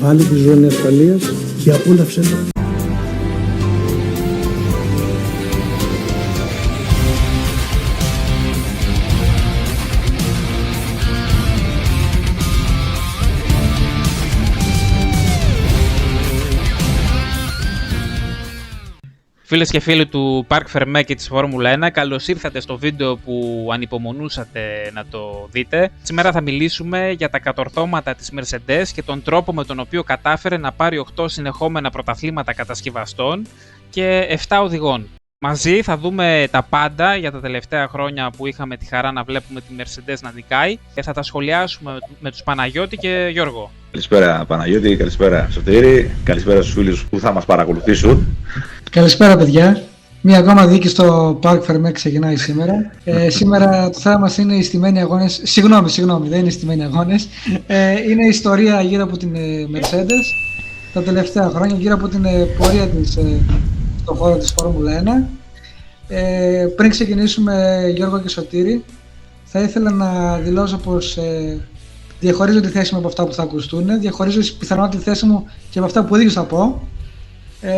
κεφάλι τη ζώνη ασφαλείας και απόλαυσε το. Φίλες και φίλοι του Parc Fermé και της Φόρμουλα 1, καλώς ήρθατε στο βίντεο που ανυπομονούσατε να το δείτε. Σήμερα θα μιλήσουμε για τα κατορθώματα της Mercedes και τον τρόπο με τον οποίο κατάφερε να πάρει 8 συνεχόμενα πρωταθλήματα κατασκευαστών και 7 οδηγών. Μαζί θα δούμε τα πάντα για τα τελευταία χρόνια που είχαμε τη χαρά να βλέπουμε τη Mercedes να νικάει και θα τα σχολιάσουμε με τους Παναγιώτη και Γιώργο. Καλησπέρα Παναγιώτη, καλησπέρα Σωτήρη, καλησπέρα στους φίλους που θα μας παρακολουθήσουν. Καλησπέρα παιδιά. Μία ακόμα δίκη στο Parc Fermé ξεκινάει σήμερα. Σήμερα το θέμα μας είναι οι στημένοι αγώνες. Συγγνώμη, δεν είναι οι στημένοι αγώνες. Είναι η ιστορία γύρω από την Mercedes τα τελευταία χρόνια, γύρω από την πορεία της στον χώρο της Φόρμουλα 1. Πριν ξεκινήσουμε, Γιώργο και Σωτήρη, θα ήθελα να δηλώσω πως διαχωρίζω τη θέση μου από αυτά που θα ακουστούν. Διαχωρίζω πιθανότητα τη θέση μου και από αυτά που ίδιος θα πω,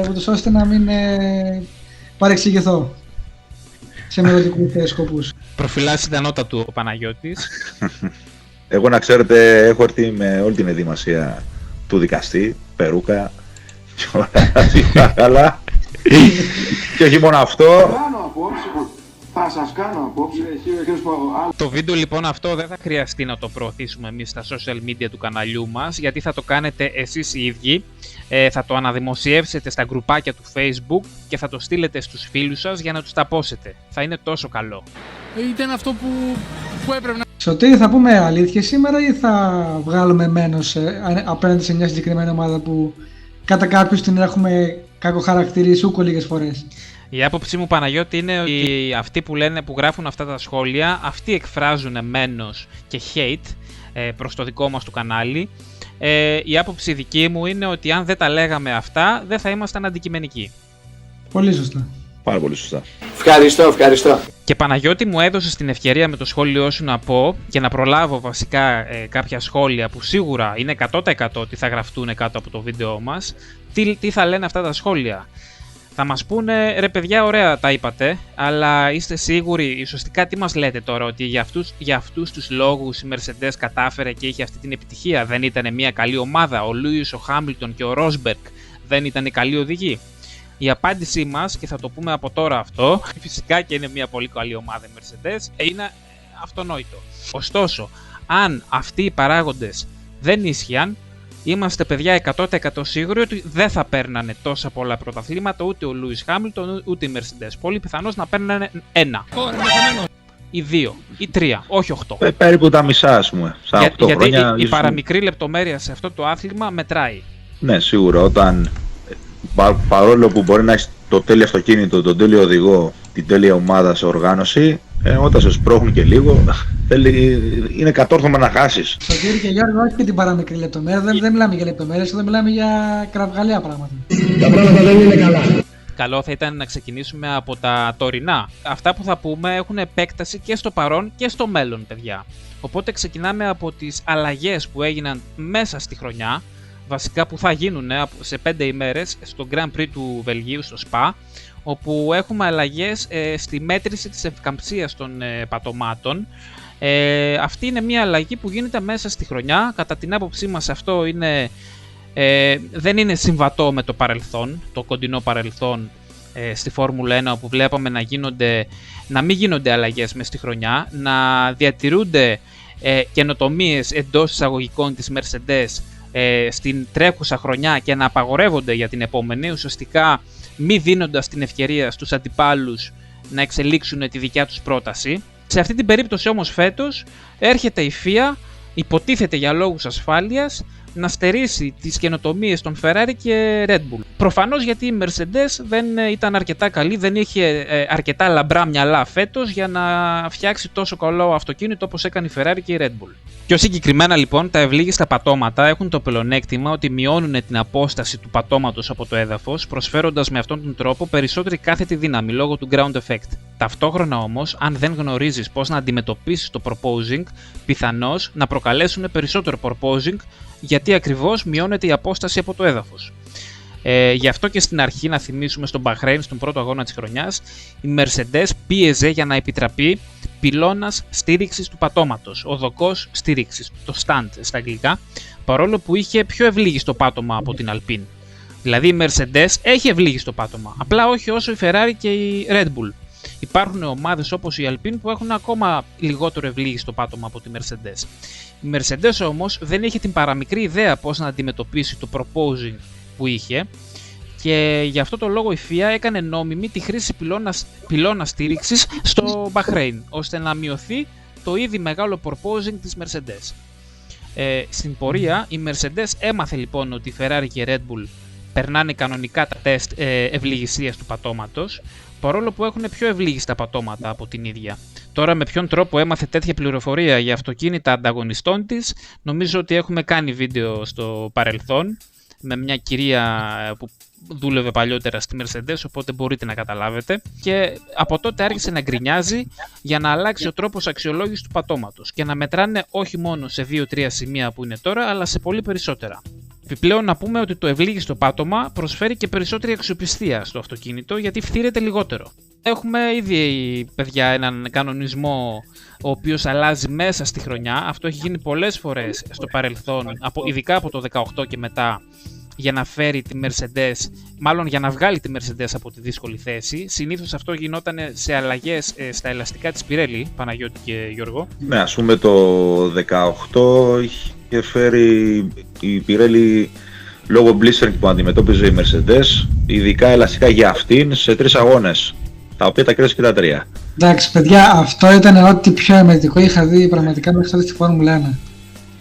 ούτως ώστε να μην παρεξηγηθώ σε μελλοντικούς σκοπούς. Προφυλάσσει ανώτατου ο Παναγιώτης. Εγώ, να ξέρετε, έχω έρθει με όλη την ετοιμασία του δικαστή, περούκα και όλα καλά. Και όχι μόνο αυτό. Θα σας κάνω απόψε. Το βίντεο λοιπόν αυτό δεν θα χρειαστεί να το προωθήσουμε εμείς στα social media του καναλιού μας, γιατί θα το κάνετε εσείς οι ίδιοι. Θα το αναδημοσιεύσετε στα γκρουπάκια του Facebook και θα το στείλετε στους φίλους σας για να τους ταπώσετε. Θα είναι τόσο καλό. Ήταν αυτό που έπρεπε να... Σωτήρη, θα πούμε αλήθεια σήμερα ή θα βγάλουμε μένος απέναντι σε μια συγκεκριμένη ομάδα που κατά κάποιους την έχουμε κακοχαρακτηρίσει ούκο λίγες φορές? Η άποψή μου, Παναγιώτη, είναι ότι αυτοί που λένε, που γράφουν αυτά τα σχόλια, αυτοί εκφράζουν μένος και hate προς το δικό μας του κανάλι. Η άποψη δική μου είναι ότι αν δεν τα λέγαμε αυτά, δεν θα ήμασταν αντικειμενικοί. Πολύ σωστά. Πάρα πολύ σωστά. Ευχαριστώ. Και Παναγιώτη, μου έδωσες την ευκαιρία με το σχόλιο σου να πω και να προλάβω βασικά κάποια σχόλια που σίγουρα είναι 100% ότι θα γραφτούν κάτω από το βίντεο μας. Τι θα λένε αυτά τα σχόλια? Θα μας πούνε, ρε παιδιά, ωραία τα είπατε, αλλά είστε σίγουροι, ουσιαστικά τι μας λέτε τώρα, ότι για αυτούς τους λόγους η Mercedes κατάφερε και είχε αυτή την επιτυχία? Δεν ήταν μια καλή ομάδα? Ο Λούις, ο Χάμιλτον και ο Ρόσμπεργκ δεν ήταν οι καλοί οδηγοί? Η απάντησή μας, και θα το πούμε από τώρα αυτό, φυσικά και είναι μια πολύ καλή ομάδα η Mercedes, είναι αυτονόητο. Ωστόσο, αν αυτοί οι παράγοντες δεν ίσχυαν, είμαστε παιδιά 100% σίγουροι ότι δεν θα παίρνανε τόσα πολλά πρωταθλήματα ούτε ο Λούις Χάμιλτον ούτε η Mercedes. Πολύ πιθανώς να παίρνανε 1 ή 2 ή 3, όχι 8. Περίπου τα μισά, ας πούμε. Γιατί χρόνια, η παραμικρή λεπτομέρεια σε αυτό το άθλημα μετράει. Ναι, σίγουρα. Όταν παρόλο που μπορεί να έχει το τέλειο αυτοκίνητο, τον τέλειο οδηγό, την τέλεια ομάδα σε οργάνωση, όταν σε σπρώχνουν και λίγο, είναι κατόρθωμα να χάσεις. Σωτήρη και Γιώργο, όχι και την παραμικρή λεπτομέρεια, δεν μιλάμε για λεπτομέρειες, εδώ μιλάμε για κραυγαλαία πράγματα. Τα πράγματα δεν είναι καλά. Καλό θα ήταν να ξεκινήσουμε από τα τωρινά. Αυτά που θα πούμε έχουν επέκταση και στο παρόν και στο μέλλον, παιδιά. Οπότε ξεκινάμε από τις αλλαγές που έγιναν μέσα στη χρονιά, βασικά που θα γίνουν σε 5 ημέρες στο Grand Prix του Βελγίου, στο Spa, όπου έχουμε αλλαγές στη μέτρηση της ευκαμψίας των πατωμάτων. Αυτή είναι μια αλλαγή που γίνεται μέσα στη χρονιά. Κατά την άποψή μας αυτό δεν είναι συμβατό με το παρελθόν, το κοντινό παρελθόν στη Φόρμουλα 1, όπου βλέπαμε να μην γίνονται αλλαγές μέσα στη χρονιά, να διατηρούνται καινοτομίες εντός εισαγωγικών της Mercedes στην τρέχουσα χρονιά και να απαγορεύονται για την επόμενη, ουσιαστικά μη δίνοντας την ευκαιρία στους αντιπάλους να εξελίξουν τη δικιά τους πρόταση. Σε αυτή την περίπτωση όμως φέτος έρχεται η FIA, υποτίθεται για λόγους ασφάλειας, να στερήσει τις καινοτομίες των Ferrari και Red Bull. Προφανώς γιατί η Mercedes δεν ήταν αρκετά καλή, δεν είχε αρκετά λαμπρά μυαλά φέτος για να φτιάξει τόσο καλό αυτοκίνητο όπως έκανε η Ferrari και η Red Bull. Πιο συγκεκριμένα λοιπόν, τα ευλίγιστα πατώματα έχουν το πλεονέκτημα ότι μειώνουν την απόσταση του πατώματος από το έδαφος, προσφέροντας με αυτόν τον τρόπο περισσότερη κάθετη δύναμη λόγω του ground effect. Ταυτόχρονα όμως, αν δεν γνωρίζεις πώς να αντιμετωπίσεις το proposing, πιθανώς να προκαλέσουν περισσότερο proposing, γιατί ακριβώς μειώνεται η απόσταση από το έδαφος. Γι' αυτό και στην αρχή, να θυμίσουμε, στον Bahrain, στον πρώτο αγώνα της χρονιάς, η Mercedes πίεζε για να επιτραπεί πυλώνας στήριξης του πατώματος, οδοκός στήριξης, το stand στα αγγλικά, παρόλο που είχε πιο ευλίγιστο πάτωμα από την Alpine. Δηλαδή η Mercedes έχει ευλίγιστο πάτωμα, απλά όχι όσο η Ferrari και η Red Bull. Υπάρχουν ομάδες όπως η Alpine που έχουν ακόμα λιγότερο ευλίγιστο πάτωμα από τη Mercedes. Η Mercedes όμως δεν είχε την παραμικρή ιδέα πώς να αντιμετωπίσει το proposing που είχε, και γι' αυτό το λόγο η FIA έκανε νόμιμη τη χρήση πυλώνα στήριξης στο Bahrain, ώστε να μειωθεί το ήδη μεγάλο proposing της Mercedes. Στην πορεία η Mercedes έμαθε λοιπόν ότι η Ferrari και η Red Bull περνάνε κανονικά τα τεστ ευληγησίας του πατώματος, παρόλο που έχουν πιο ευλίγιστα πατώματα από την ίδια. Τώρα με ποιον τρόπο έμαθε τέτοια πληροφορία για αυτοκίνητα ανταγωνιστών της, νομίζω ότι έχουμε κάνει βίντεο στο παρελθόν με μια κυρία που δούλευε παλιότερα στη Mercedes, οπότε μπορείτε να καταλάβετε, και από τότε άρχισε να γκρινιάζει για να αλλάξει ο τρόπος αξιολόγησης του πατώματος και να μετράνε όχι μόνο σε 2-3 σημεία που είναι τώρα, αλλά σε πολύ περισσότερα. Επιπλέον να πούμε ότι το ευλίγιστο πάτωμα προσφέρει και περισσότερη αξιοπιστία στο αυτοκίνητο, γιατί φθήρεται λιγότερο. Έχουμε ήδη, παιδιά, έναν κανονισμό ο οποίος αλλάζει μέσα στη χρονιά. Αυτό έχει γίνει πολλές φορές στο παρελθόν, ειδικά από το 18 και μετά, για να φέρει τη Mercedes, μάλλον για να βγάλει τη Mercedes από τη δύσκολη θέση. Συνήθως αυτό γινόταν σε αλλαγές στα ελαστικά της Pirelli, Παναγιώτη και Γιώργο. Ναι, ας πούμε το 18 είχε φέρει η Pirelli λόγω blistering που αντιμετώπιζε η Mercedes, ειδικά ελαστικά για αυτήν σε 3 αγώνες, τα οποία τα κράτησε και τα 3. Εντάξει παιδιά, αυτό ήταν ό,τι πιο εμετικό είχα δει πραγματικά μέχρι τότε στη Φόρμουλα 1.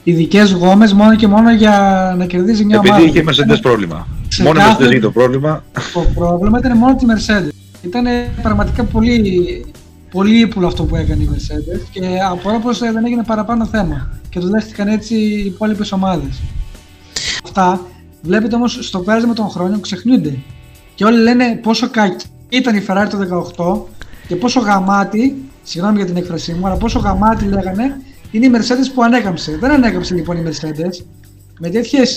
Ειδικές γόμες μόνο και μόνο για να κερδίζει μια ομάδα. Επειδή είχε Mercedes πρόβλημα. Μόνο η Mercedes είχε το πρόβλημα. Το πρόβλημα ήταν μόνο τη Mercedes. Ήταν πραγματικά πολύ ύπουλο αυτό που έκανε η Mercedes και απορώ πως δεν έγινε παραπάνω θέμα και το δέχτηκαν έτσι οι υπόλοιπες ομάδες. Αυτά βλέπετε όμως στο πέρασμα των χρόνων ξεχνιούνται και όλοι λένε πόσο κακή ήταν η Ferrari το 18 και πόσο γαμάτι, συγγνώμη για την έκφρασή μου, αλλά πόσο γαμάτι λέγανε είναι η Mercedes που ανέκαμψε. Δεν ανέκαμψε λοιπόν η Mercedes.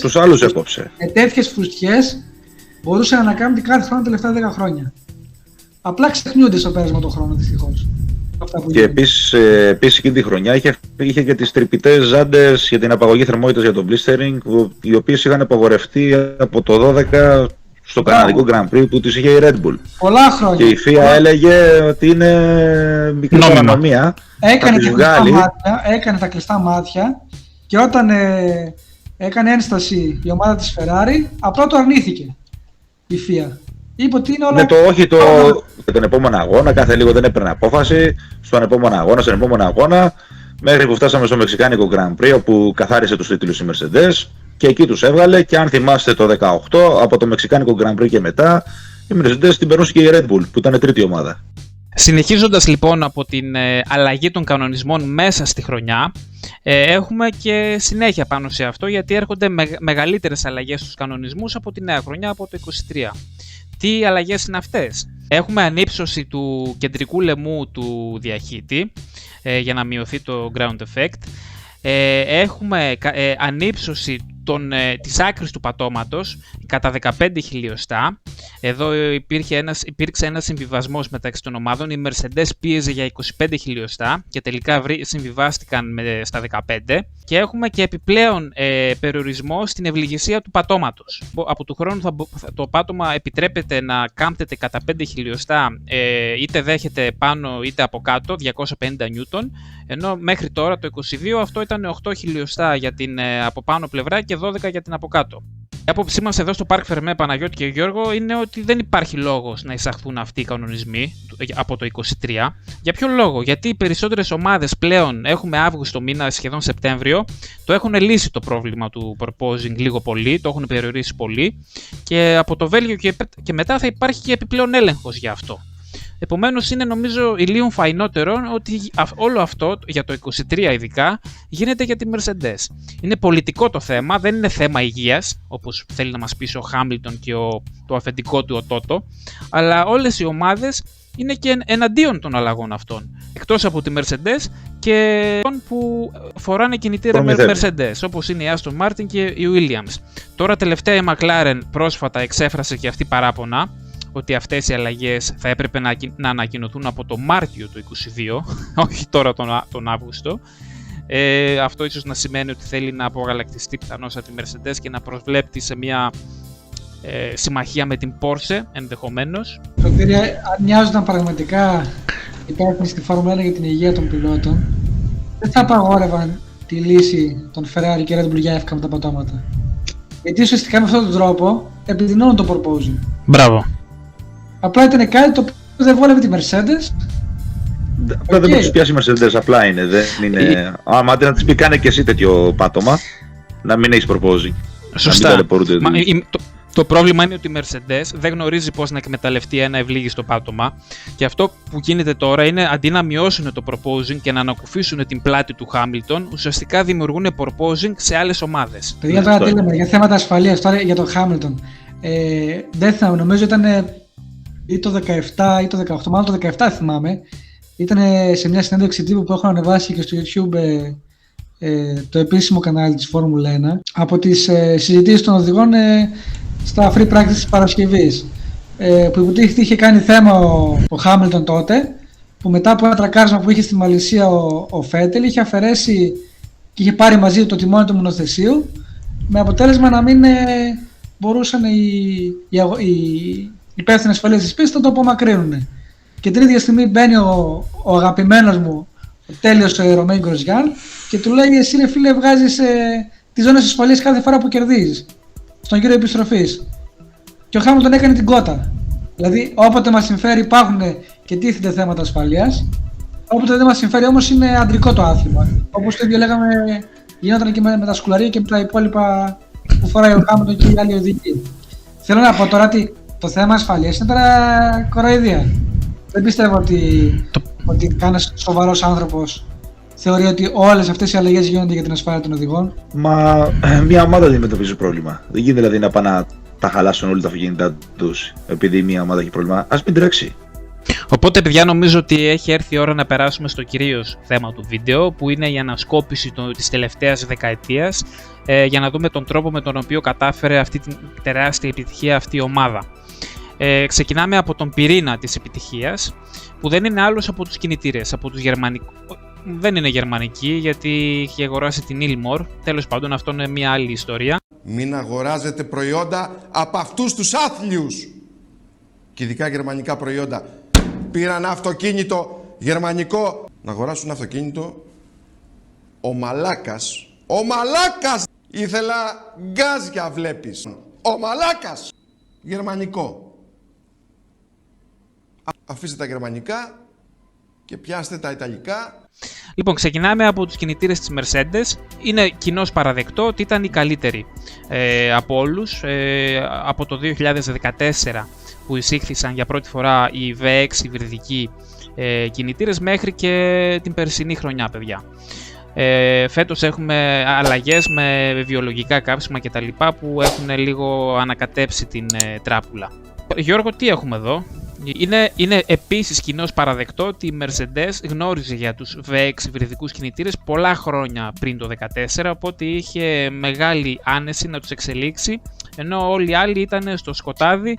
Τους άλλους έκοψε. Με τέτοιες φουστιές μπορούσε να ανακάμπτει κάθε χρόνο τα τελευταία 10 χρόνια. Απλά ξεχνιούνται στο πέρασμα των χρόνων δυστυχώς. Και επίσης εκείνη τη χρονιά είχε και τις τρυπητές ζάντες για την απαγωγή θερμότητας για το blistering, οι οποίες είχαν απαγορευτεί από το 12 στο καναδικό Grand Prix που τις είχε η Red Bull. Πολλά χρόνια. Και η FIA έλεγε ότι είναι μικρή παρανομία. Έκανε τα κλειστά μάτια και όταν έκανε ένσταση η ομάδα της Ferrari, απλά το αρνήθηκε η FIA. Είπε ότι είναι όλα... τον επόμενο αγώνα, κάθε λίγο δεν έπαιρνε απόφαση, στον επόμενο αγώνα, μέχρι που φτάσαμε στο Μεξικάνικο Grand Prix, όπου καθάρισε τους τίτλους η Mercedes και εκεί τους έβγαλε, και αν θυμάστε το 18, από το Μεξικάνικο Grand Prix και μετά, η Mercedes την περνούσε και η Red Bull, που ήταν τρίτη ομάδα. Συνεχίζοντας λοιπόν από την αλλαγή των κανονισμών μέσα στη χρονιά, έχουμε και συνέχεια πάνω σε αυτό, γιατί έρχονται μεγαλύτερες αλλαγές στους κανονισμούς από τη νέα χρονιά, από το 23. Τι αλλαγές είναι αυτές? Έχουμε ανύψωση του κεντρικού λαιμού του διαχύτη για να μειωθεί το ground effect. Έχουμε ανύψωση της άκρης του πατώματος κατά 15 χιλιοστά. Εδώ υπήρξε ένας συμβιβασμός μεταξύ των ομάδων. Η Mercedes πίεζε για 25 χιλιοστά και τελικά συμβιβάστηκαν στα 15. Και έχουμε και επιπλέον περιορισμό στην ευληγησία του πατώματος. Από του χρόνου το πάτωμα επιτρέπεται να κάμπτεται κατά 5 χιλιοστά, είτε δέχεται πάνω είτε από κάτω, 250 νιούτον, ενώ μέχρι τώρα το 22 αυτό ήταν 8 χιλιοστά για την από πάνω πλευρά και 12 για την από κάτω. Η άποψή μας εδώ στο Parc Fermé, Παναγιώτη και Γιώργο, είναι ότι δεν υπάρχει λόγος να εισαχθούν αυτοί οι κανονισμοί από το 2023. Για ποιο λόγο? Γιατί οι περισσότερες ομάδες πλέον, έχουμε Αύγουστο μήνα, σχεδόν Σεπτέμβριο, το έχουν λύσει το πρόβλημα του proposing λίγο πολύ, το έχουν περιορίσει πολύ και από το Βέλγιο και μετά θα υπάρχει και επιπλέον έλεγχος για αυτό. Επομένως είναι νομίζω ηλίων φαϊνότερο ότι όλο αυτό για το 23 ειδικά γίνεται για τη Mercedes. Είναι πολιτικό το θέμα, δεν είναι θέμα υγείας όπως θέλει να μας πει ο Χάμιλτον και το αφεντικό του ο Τότο, αλλά όλες οι ομάδες είναι και εναντίον των αλλαγών αυτών. Εκτός από τη Mercedes και που φοράνε κινητήρα με Mercedes, όπως είναι η Aston Martin και η Williams. Τώρα τελευταία η McLaren πρόσφατα εξέφρασε και αυτή παράπονα ότι αυτές οι αλλαγές θα έπρεπε να ανακοινωθούν από το Μάρτιο του 2022, όχι τώρα τον Αύγουστο. Αυτό ίσως να σημαίνει ότι θέλει να απογαλακτιστεί πιθανώς από τη Mercedes και να προσβλέπει σε μια συμμαχία με την Porsche ενδεχομένως. Σωτήρη, αν νοιάζονταν πραγματικά υπεύθυνοι στη Φόρμουλα 1 για την υγεία των πιλότων, δεν θα απαγόρευαν τη λύση των Ferrari και Red Bull για εύκολα τα πατώματα. Γιατί ουσιαστικά με αυτόν τον τρόπο επιδεινώνουν το proposing. Μπράβο. Απλά ήταν κάτι το οποίο δεν βόλευε τη Mercedes. Απλά δεν θα τους πιάσει η Mercedes, απλά είναι. Δεν είναι... Άμα να της πει κάνε και εσύ τέτοιο πάτωμα, να μην έχεις proposing. Σωστά. Το πρόβλημα είναι ότι η Mercedes δεν γνωρίζει πώς να εκμεταλλευτεί ένα ευλίγιστο πάτωμα και αυτό που γίνεται τώρα είναι αντί να μειώσουν το proposing και να ανακουφίσουν την πλάτη του Hamilton, ουσιαστικά δημιουργούν proposing σε άλλες ομάδες. Παιδιά, τώρα τι λέμε για θέματα ασφαλείας, τώρα για τον Hamilton. Δεν θυμάμαι, νομίζω ήταν ή το 17 ή το 18, μάλλον το 17 θυμάμαι. Ήταν σε μια συνέντευξη τύπου που έχω ανεβάσει και στο YouTube το επίσημο κανάλι της Φόρμουλα 1 από τις συζητήσεις των οδηγών στα free practice της Παρασκευής, που υποτίθεται είχε κάνει θέμα ο Χάμιλτον τότε, που μετά από ένα τρακάρισμα που είχε στη Μαλαισία ο Φέτελ είχε αφαιρέσει και είχε πάρει μαζί το τιμόνι του μονοθεσίου, με αποτέλεσμα να μην μπορούσαν οι υπεύθυνοι ασφαλείας της πίστης να το απομακρύνουν. Και την ίδια στιγμή μπαίνει ο αγαπημένος μου, ο τέλειος Ρωμαίος Γκροζιάν, και του λέει: εσύ ρε φίλε, βγάζεις τις ζώνες ασφαλείας κάθε φορά που κερδίζεις στον γύρο επιστροφής. Και ο Χάμιλτον έκανε την κότα. Δηλαδή, όποτε μας συμφέρει υπάρχουν και τίθενται θέματα ασφαλείας, όποτε δεν μας συμφέρει όμως είναι αντρικό το άθλημα. Όπως το ίδιο λέγαμε, γινόταν και με τα σκουλαρία και με τα υπόλοιπα που φοράει ο Χάμιλτον και οι άλλοι οδηγοί. Θέλω να πω τώρα ότι το θέμα ασφαλείας είναι τώρα κοροϊδία. Δεν πιστεύω ότι κανένας σοβαρός άνθρωπος θεωρεί ότι όλες αυτές οι αλλαγές γίνονται για την ασφάλεια των οδηγών. Μα μια ομάδα αντιμετωπίζει πρόβλημα. Δεν γίνεται δηλαδή να πάνε να τα χαλάσουν όλοι τα αυτοκίνητά τους επειδή μια ομάδα έχει πρόβλημα. Ας μην τρέξει. Οπότε, παιδιά, νομίζω ότι έχει έρθει η ώρα να περάσουμε στο κυρίως θέμα του βίντεο, που είναι η ανασκόπηση της τελευταίας δεκαετίας, για να δούμε τον τρόπο με τον οποίο κατάφερε αυτή την τεράστια επιτυχία αυτή η ομάδα. Ξεκινάμε από τον πυρήνα της επιτυχίας, που δεν είναι άλλος από τους κινητήρες, από τους γερμανικούς. Δεν είναι γερμανική, γιατί είχε αγοράσει την Ilmor. Τέλος πάντων, αυτό είναι μια άλλη ιστορία. Μην αγοράζετε προϊόντα από αυτούς τους άθλιους. Και ειδικά γερμανικά προϊόντα. Πήραν αυτοκίνητο γερμανικό. Να αγοράσουν αυτοκίνητο. Ο μαλάκας ήθελα γκάζια, βλέπεις. Ο μαλάκας γερμανικό. Αφήστε τα γερμανικά και πιάστε τα ιταλικά. Λοιπόν, ξεκινάμε από τους κινητήρες της Mercedes. Είναι κοινώς παραδεκτό ότι ήταν οι καλύτεροι από όλους. Από το 2014 που εισήχθησαν για πρώτη φορά οι V6 υβριδικοί κινητήρες μέχρι και την περσινή χρονιά, παιδιά. Φέτος έχουμε αλλαγές με βιολογικά κάψιμα κτλ. Που έχουν λίγο ανακατέψει την τράπουλα. Γιώργο, τι έχουμε εδώ? Είναι επίσης κοινώς παραδεκτό ότι η Mercedes γνώριζε για τους V6 υβριδικούς κινητήρες πολλά χρόνια πριν το 2014, οπότε είχε μεγάλη άνεση να τους εξελίξει, ενώ όλοι οι άλλοι ήταν στο σκοτάδι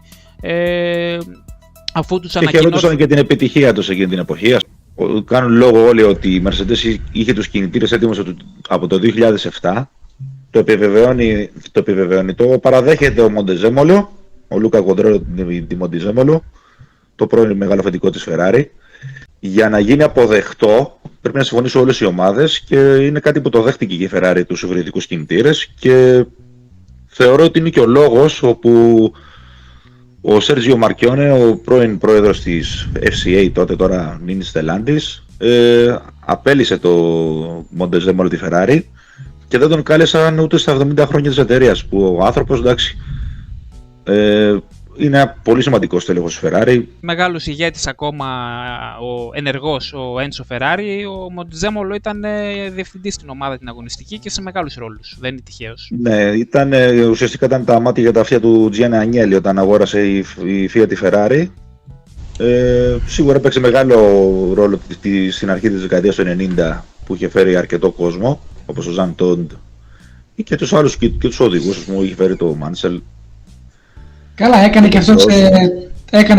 αφού τους ανακοινώσαν. Και χαιρόντουσαν και την επιτυχία τους εκείνη την εποχή. Κάνουν λόγο όλοι ότι η Mercedes είχε τους κινητήρες έτοιμους από το 2007. Το επιβεβαιώνει, το παραδέχεται ο Μοντεζέμολο, ο Λούκα Κοντρόλο τη Μοντεζέμολο, το πρώην μεγάλο αφεντικό της Ferrari. Για να γίνει αποδεκτό πρέπει να συμφωνήσουν όλες οι ομάδες και είναι κάτι που το δέχτηκε και η Ferrari τους υβριδικούς κινητήρες και θεωρώ ότι είναι και ο λόγος όπου ο Σέρτζιο Μαρκιόνε, ο πρώην πρόεδρος της FCA τότε, τώρα Νίνη Στελάντης, απέλυσε το Μοντεζέμολο τη Ferrari και δεν τον κάλεσαν ούτε στα 70 χρόνια της εταιρείας, που ο άνθρωπος, εντάξει, είναι ένα πολύ σημαντικό στέλεχος της Ferrari. Μεγάλος ηγέτης ακόμα, ο ενεργός, ο Έντσο Φεράρι. Ο Μοντεζέμολο ήταν διευθυντής στην ομάδα την αγωνιστική και σε μεγάλους ρόλους. Δεν είναι τυχαίος. Ναι, ουσιαστικά ήταν τα μάτια για τα αυτιά του Τζιάνε Ανιέλη όταν αγόρασε η Fiat τη Ferrari. Σίγουρα έπαιξε μεγάλο ρόλο στην αρχή της δεκαετίας του 90 που είχε φέρει αρκετό κόσμο, όπως ο Ζαν Τόντ και τους άλλους και τους οδηγούς, ας πούμε, είχε φέρει το Μάνσελ. Καλά, έκανε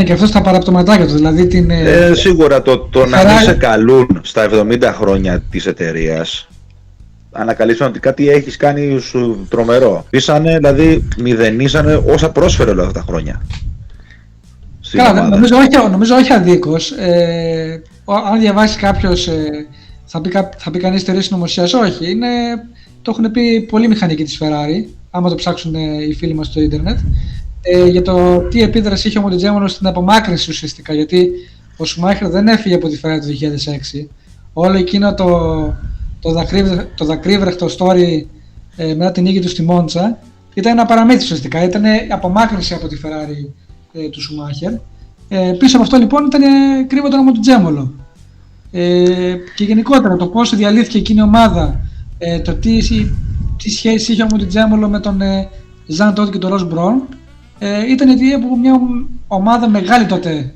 και αυτός τα παραπτωματάκια του, δηλαδή την... Σίγουρα το να μην σε καλούν στα 70 χρόνια της εταιρείας, ανακαλύψαν ότι κάτι έχεις κάνει σου τρομερό. Δηλαδή μηδενίσανε όσα πρόσφερε όλα αυτά τα χρόνια. Καλά, νομίζω όχι αδίκως. Αν διαβάσει κάποιος, θα πει κανείς θεωρία συνωμοσίας, όχι. Το έχουν πει πολλοί μηχανικοί της Ferrari, άμα το ψάξουν οι φίλοι μας στο ίντερνετ, για το τι επίδραση είχε ο Μοντεζέμολο στην απομάκρυνση ουσιαστικά, γιατί ο Σουμάχερ δεν έφυγε από τη Ferrari το 2006. Όλο εκείνο το δακρύβρεχτο story μετά την νίκη του στη Μόντσα ήταν ένα παραμύθι ουσιαστικά, ήταν απομάκρυνση από τη Ferrari του Σουμάχερ. Πίσω από αυτό λοιπόν κρύβονταν ο Μοντεζέμολο. Και γενικότερα το πώς διαλύθηκε εκείνη η ομάδα, το τι σχέση είχε ο Μοντεζέμολο με τον Ζαν Τόντ και τον Ρος Μπρον, ήταν γιατί από μια ομάδα μεγάλη τότε,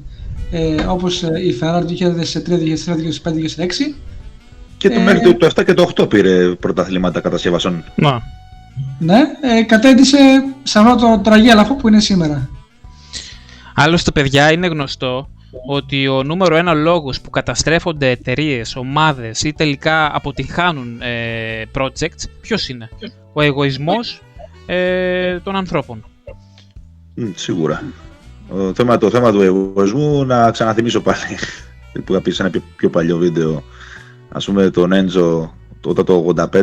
όπως η Ferrari του 2003, 2004, 2005, 2006. Και το μέχρι το 7 και το 8 πήρε πρωταθλήματα κατασκευασών. Ναι, κατέντησε σε αυτό το τραγέλαφο που είναι σήμερα. Άλλωστε, παιδιά, είναι γνωστό ότι ο νούμερο ένα λόγος που καταστρέφονται εταιρείες, ομάδες ή τελικά αποτυγχάνουν projects, ποιος είναι? Ο εγωισμός των ανθρώπων. Σίγουρα. Το θέμα του εγωισμού, να ξαναθυμίσω πάλι που είχα πει σε ένα πιο παλιό βίντεο, ας πούμε τον Έντζο όταν το 85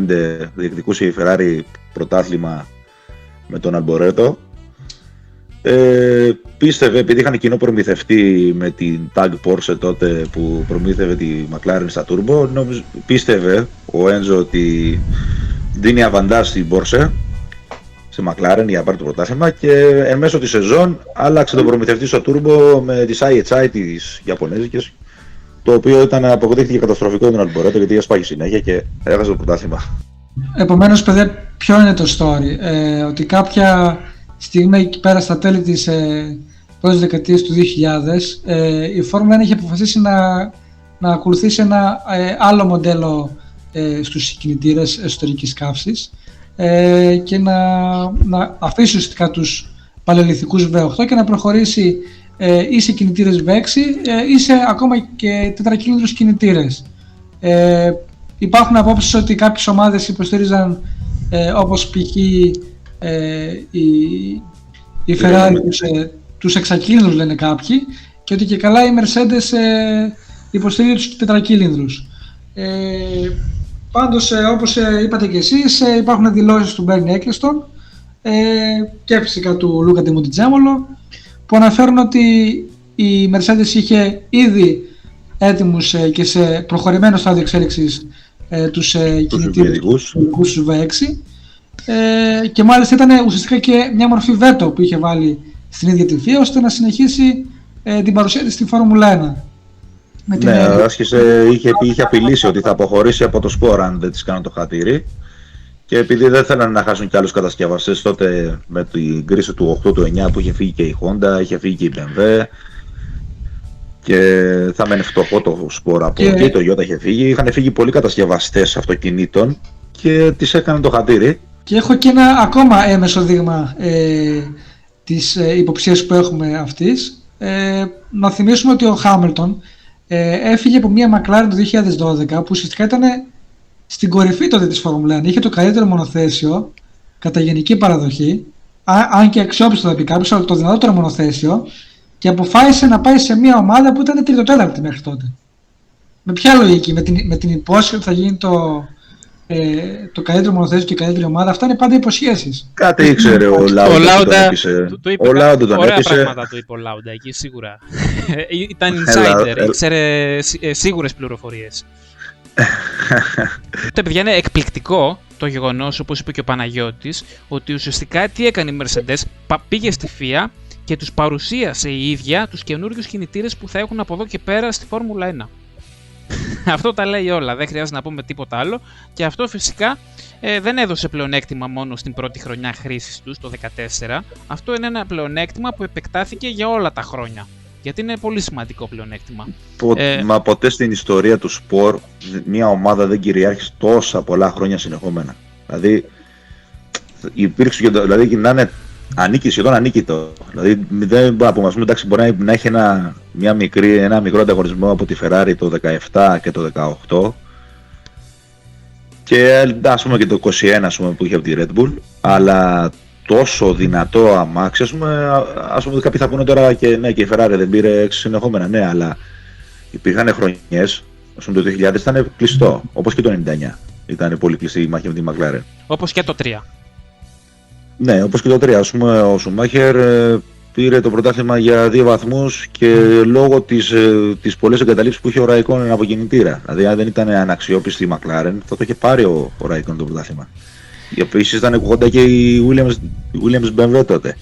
διεκδικούσε η Ferrari πρωτάθλημα με τον Αλμπορέτο. Πίστευε, επειδή είχαν κοινό προμηθευτή με την Tag Porsche τότε που προμήθευε τη McLaren στα Turbo, πίστευε ο Έντζο ότι δίνει αβαντάζ στην Porsche, σε McLaren για να πάρει το πρωτάθλημα, και εν μέσω της σεζόν άλλαξε τον προμηθευτή στο Turbo με τις IHI της Ιαπωνέζικες, το οποίο αποδείχθηκε καταστροφικό για τον Αλμπορέτο γιατί έσπαγε συνέχεια και έχασε το πρωτάθλημα. Επομένως, παιδιά, ποιο είναι το story? Ότι κάποια στιγμή εκεί πέρα στα τέλη της πρώτης δεκαετίας του 2000 η Φόρμουλα 1 είχε αποφασίσει να ακολουθήσει ένα άλλο μοντέλο στους κινητήρες εσωτερικής καύσης και να αφήσει ουσιαστικά τους παλαιολιθικούς V8 και να προχωρήσει ή σε κινητήρες V6 ή σε ακόμα και τετρακύλινδρους κινητήρες. Υπάρχουν απόψεις ότι κάποιες ομάδες υποστήριζαν, όπως π.χ. η Ferrari τους εξακύλινδρους, λένε κάποιοι, και ότι και καλά η Mercedes υποστηρίζει τους τετρακύλινδρους. Πάντως, όπως είπατε και εσείς, υπάρχουν δηλώσεις του Bernie Ecclestone και φυσικά του Luca Di Montezemolo που αναφέρουν ότι η Mercedes είχε ήδη έτοιμους και σε προχωρημένο στάδιο εξέλιξης τους κινητήρες του V6 και μάλιστα ήταν ουσιαστικά και μια μορφή βέτο που είχε βάλει στην ίδια τη FIA ώστε να συνεχίσει την παρουσία της στη Φόρμουλα 1. Ναι, είχε απειλήσει ότι θα αποχωρήσει από το σπορ αν δεν της κάνουν το χατήρι, και επειδή δεν θέλανε να χάσουν κι άλλους κατασκευαστές τότε με την κρίση του 8 του 9 που είχε φύγει και η Honda, είχε φύγει και η BMW και θα μένει φτωχό το σπορ από εκεί, το Toyota είχε φύγει, είχαν φύγει πολλοί κατασκευαστές αυτοκινήτων και τις έκαναν το χατήρι. Και έχω και ένα ακόμα έμεσο δείγμα της υποψίας που έχουμε αυτής. Να θυμίσουμε ότι ο Χάμιλτον έφυγε από μια McLaren το 2012 που ουσιαστικά ήταν στην κορυφή τότε της Φόρμουλα 1. Είχε το καλύτερο μονοθέσιο κατά γενική παραδοχή, αν και αξιόπιστο θα πει κάποιος, αλλά το δυνατότερο μονοθέσιο, και αποφάσισε να πάει σε μια ομάδα που ήταν τριτοτέταρτη μέχρι τότε. Με ποια λογική? Με την υπόσχεση ότι θα γίνει το καλύτερο μονοθέσιο και η καλύτερη ομάδα, αυτά είναι πάντα υποσχέσεις. Κάτι ήξερε ο Λάουντα. Του είπε ωραία πράγματα, του είπε ο Λάουντα εκεί σίγουρα. Ήταν insider, ήξερε σίγουρες πληροφορίες. Παιδιά, είναι εκπληκτικό το γεγονός, όπως είπε και ο Παναγιώτης, ότι ουσιαστικά τι έκανε η Mercedes, πήγε στη FIA και τους παρουσίασε η ίδια τους καινούριους κινητήρες που θα έχουν από εδώ και πέρα στη Φόρμουλα 1. Αυτό τα λέει όλα, δεν χρειάζεται να πούμε τίποτα άλλο, και αυτό φυσικά δεν έδωσε πλεονέκτημα μόνο στην πρώτη χρονιά χρήσης τους, το 2014. Αυτό είναι ένα πλεονέκτημα που επεκτάθηκε για όλα τα χρόνια, γιατί είναι πολύ σημαντικό πλεονέκτημα. Μα ποτέ στην ιστορία του σπορ μια ομάδα δεν κυριάρχησε τόσα πολλά χρόνια συνεχόμενα. Δηλαδή υπήρξε, δηλαδή να είναι σχεδόν ανίκητο. Δηλαδή δεν μπορούμε να πούμε, εντάξει, μπορεί να έχει ένα μικρό ανταγωνισμό από τη Ferrari το 17 και το 18 και ας πούμε και το 21 ας πούμε, που είχε από τη Red Bull, αλλά τόσο δυνατό αμάξι, ας πούμε κάποιοι θα πούνε τώρα και ναι, και η Ferrari δεν πήρε 6 συνεχόμενα, ναι, αλλά υπήρχαν χρονιές, ας πούμε το 2000 ήταν κλειστό, όπως και το 99 ήταν πολύ κλειστή η μάχη με τη McLaren. Όπως και το 3. Ναι, όπως και το 3, ας πούμε ο Σουμάχερ πήρε το πρωτάθλημα για 2 βαθμούς και λόγω της πολλές εγκαταλείψεις που είχε ο Ραικόνεν από κινητήρα. Δηλαδή αν δεν ήταν αναξιόπιστη η McLaren θα το είχε πάρει ο Ραικόνεν το πρωτάθλημα. Επίσης ήταν κουχόντα και η Williams BMW τότε.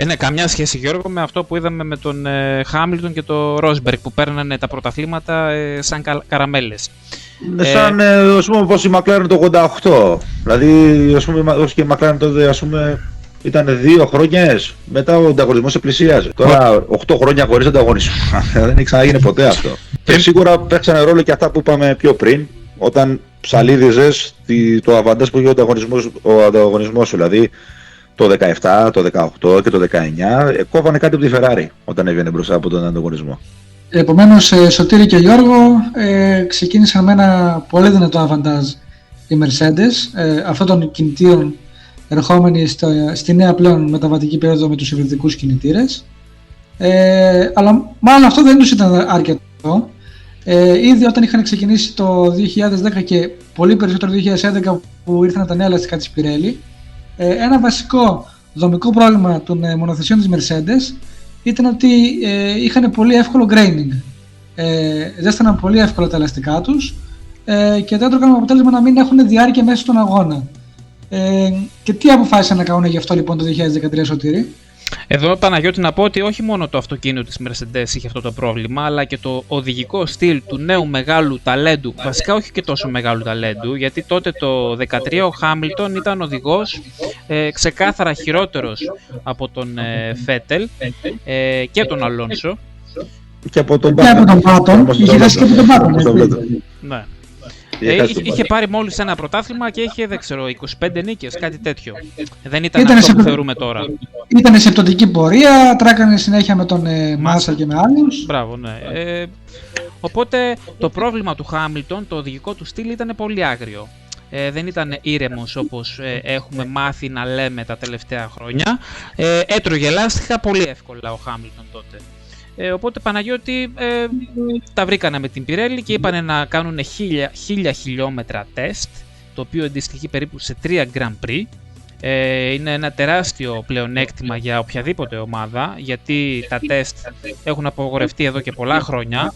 Ναι, καμιά σχέση, Γιώργο, με αυτό που είδαμε με τον Χάμιλτον και τον Ρόσμπεργκ που παίρνανε τα πρωταθλήματα σαν καραμέλες. Σαν ας πούμε όπως η McLaren το 88. Δηλαδή ας πούμε όπως και η McLaren τότε ας πούμε ήταν 2 χρόνια, μετά ο ανταγωνισμός επλησίαζε. Τώρα 8 χρόνια χωρίς ανταγωνισμό. Δεν έχει ξαναγίνει ποτέ αυτό. Και σίγουρα παίξανε ρόλο και αυτά που είπαμε πιο πριν, όταν ψαλίδιζες το αβαντάζ που είχε ο ανταγωνισμός σου. Δηλαδή το 17, το 18 και το 19 κόβανε κάτι από τη Ferrari όταν έβγαινε μπροστά από τον ανταγωνισμό. Επομένως, Σωτήρη και Γιώργο ξεκίνησαν με ένα πολύ δυνατό αβαντάζ οι Mercedes, αυτών των κινητήρων ερχόμενοι στη νέα πλέον μεταβατική περίοδο με τους υβριδικούς κινητήρες. Αλλά μάλλον αυτό δεν τους ήταν αρκετό. Ήδη όταν είχαν ξεκινήσει το 2010 και πολύ περισσότερο το 2011 που ήρθαν τα νέα ελαστικά της Pirelli, ένα βασικό δομικό πρόβλημα των μονοθεσιών της Mercedes ήταν ότι είχαν πολύ εύκολο graining. Ζέσταναν πολύ εύκολα τα ελαστικά τους και δεν έτρωγαν με αποτέλεσμα να μην έχουν διάρκεια μέσα στον αγώνα. Και τι αποφάσισαν να κάνουν γι' αυτό λοιπόν το 2013, Σωτήρη? Εδώ, Παναγιώτη, να πω ότι όχι μόνο το αυτοκίνητο της Mercedes είχε αυτό το πρόβλημα, αλλά και το οδηγικό στυλ του νέου μεγάλου ταλέντου, βασικά όχι και τόσο μεγάλου ταλέντου, γιατί τότε το 2013 ο Χάμιλτον ήταν οδηγός ξεκάθαρα χειρότερος από τον Φέτελ και τον Αλόνσο. Και από τον Μπάτον. Είχε χάσει και από τον Μπάτον. Ναι. Είχε πάρει μόλις ένα πρωτάθλημα και είχε, δεν ξέρω, 25 νίκες, κάτι τέτοιο. Δεν ήταν αυτό που θεωρούμε τώρα. Ήταν σε πτωτική πορεία, τράκανε συνέχεια με τον Μάσα και με άλλους. Μπράβο, ναι. Οπότε το πρόβλημα του Χάμιλτον, το οδηγικό του στυλ ήταν πολύ άγριο. Δεν ήταν ήρεμος όπως έχουμε μάθει να λέμε τα τελευταία χρόνια. Έτρωγε λάστιχα πολύ εύκολα ο Χάμιλτον τότε. Οπότε, Παναγιώτη, τα βρήκανε με την Pirelli και είπανε να κάνουν 1000 χιλιόμετρα τεστ, το οποίο αντιστοιχεί περίπου σε 3 Grand Prix. Είναι ένα τεράστιο πλεονέκτημα για οποιαδήποτε ομάδα, γιατί τα τεστ έχουν απογορευτεί εδώ και πολλά χρόνια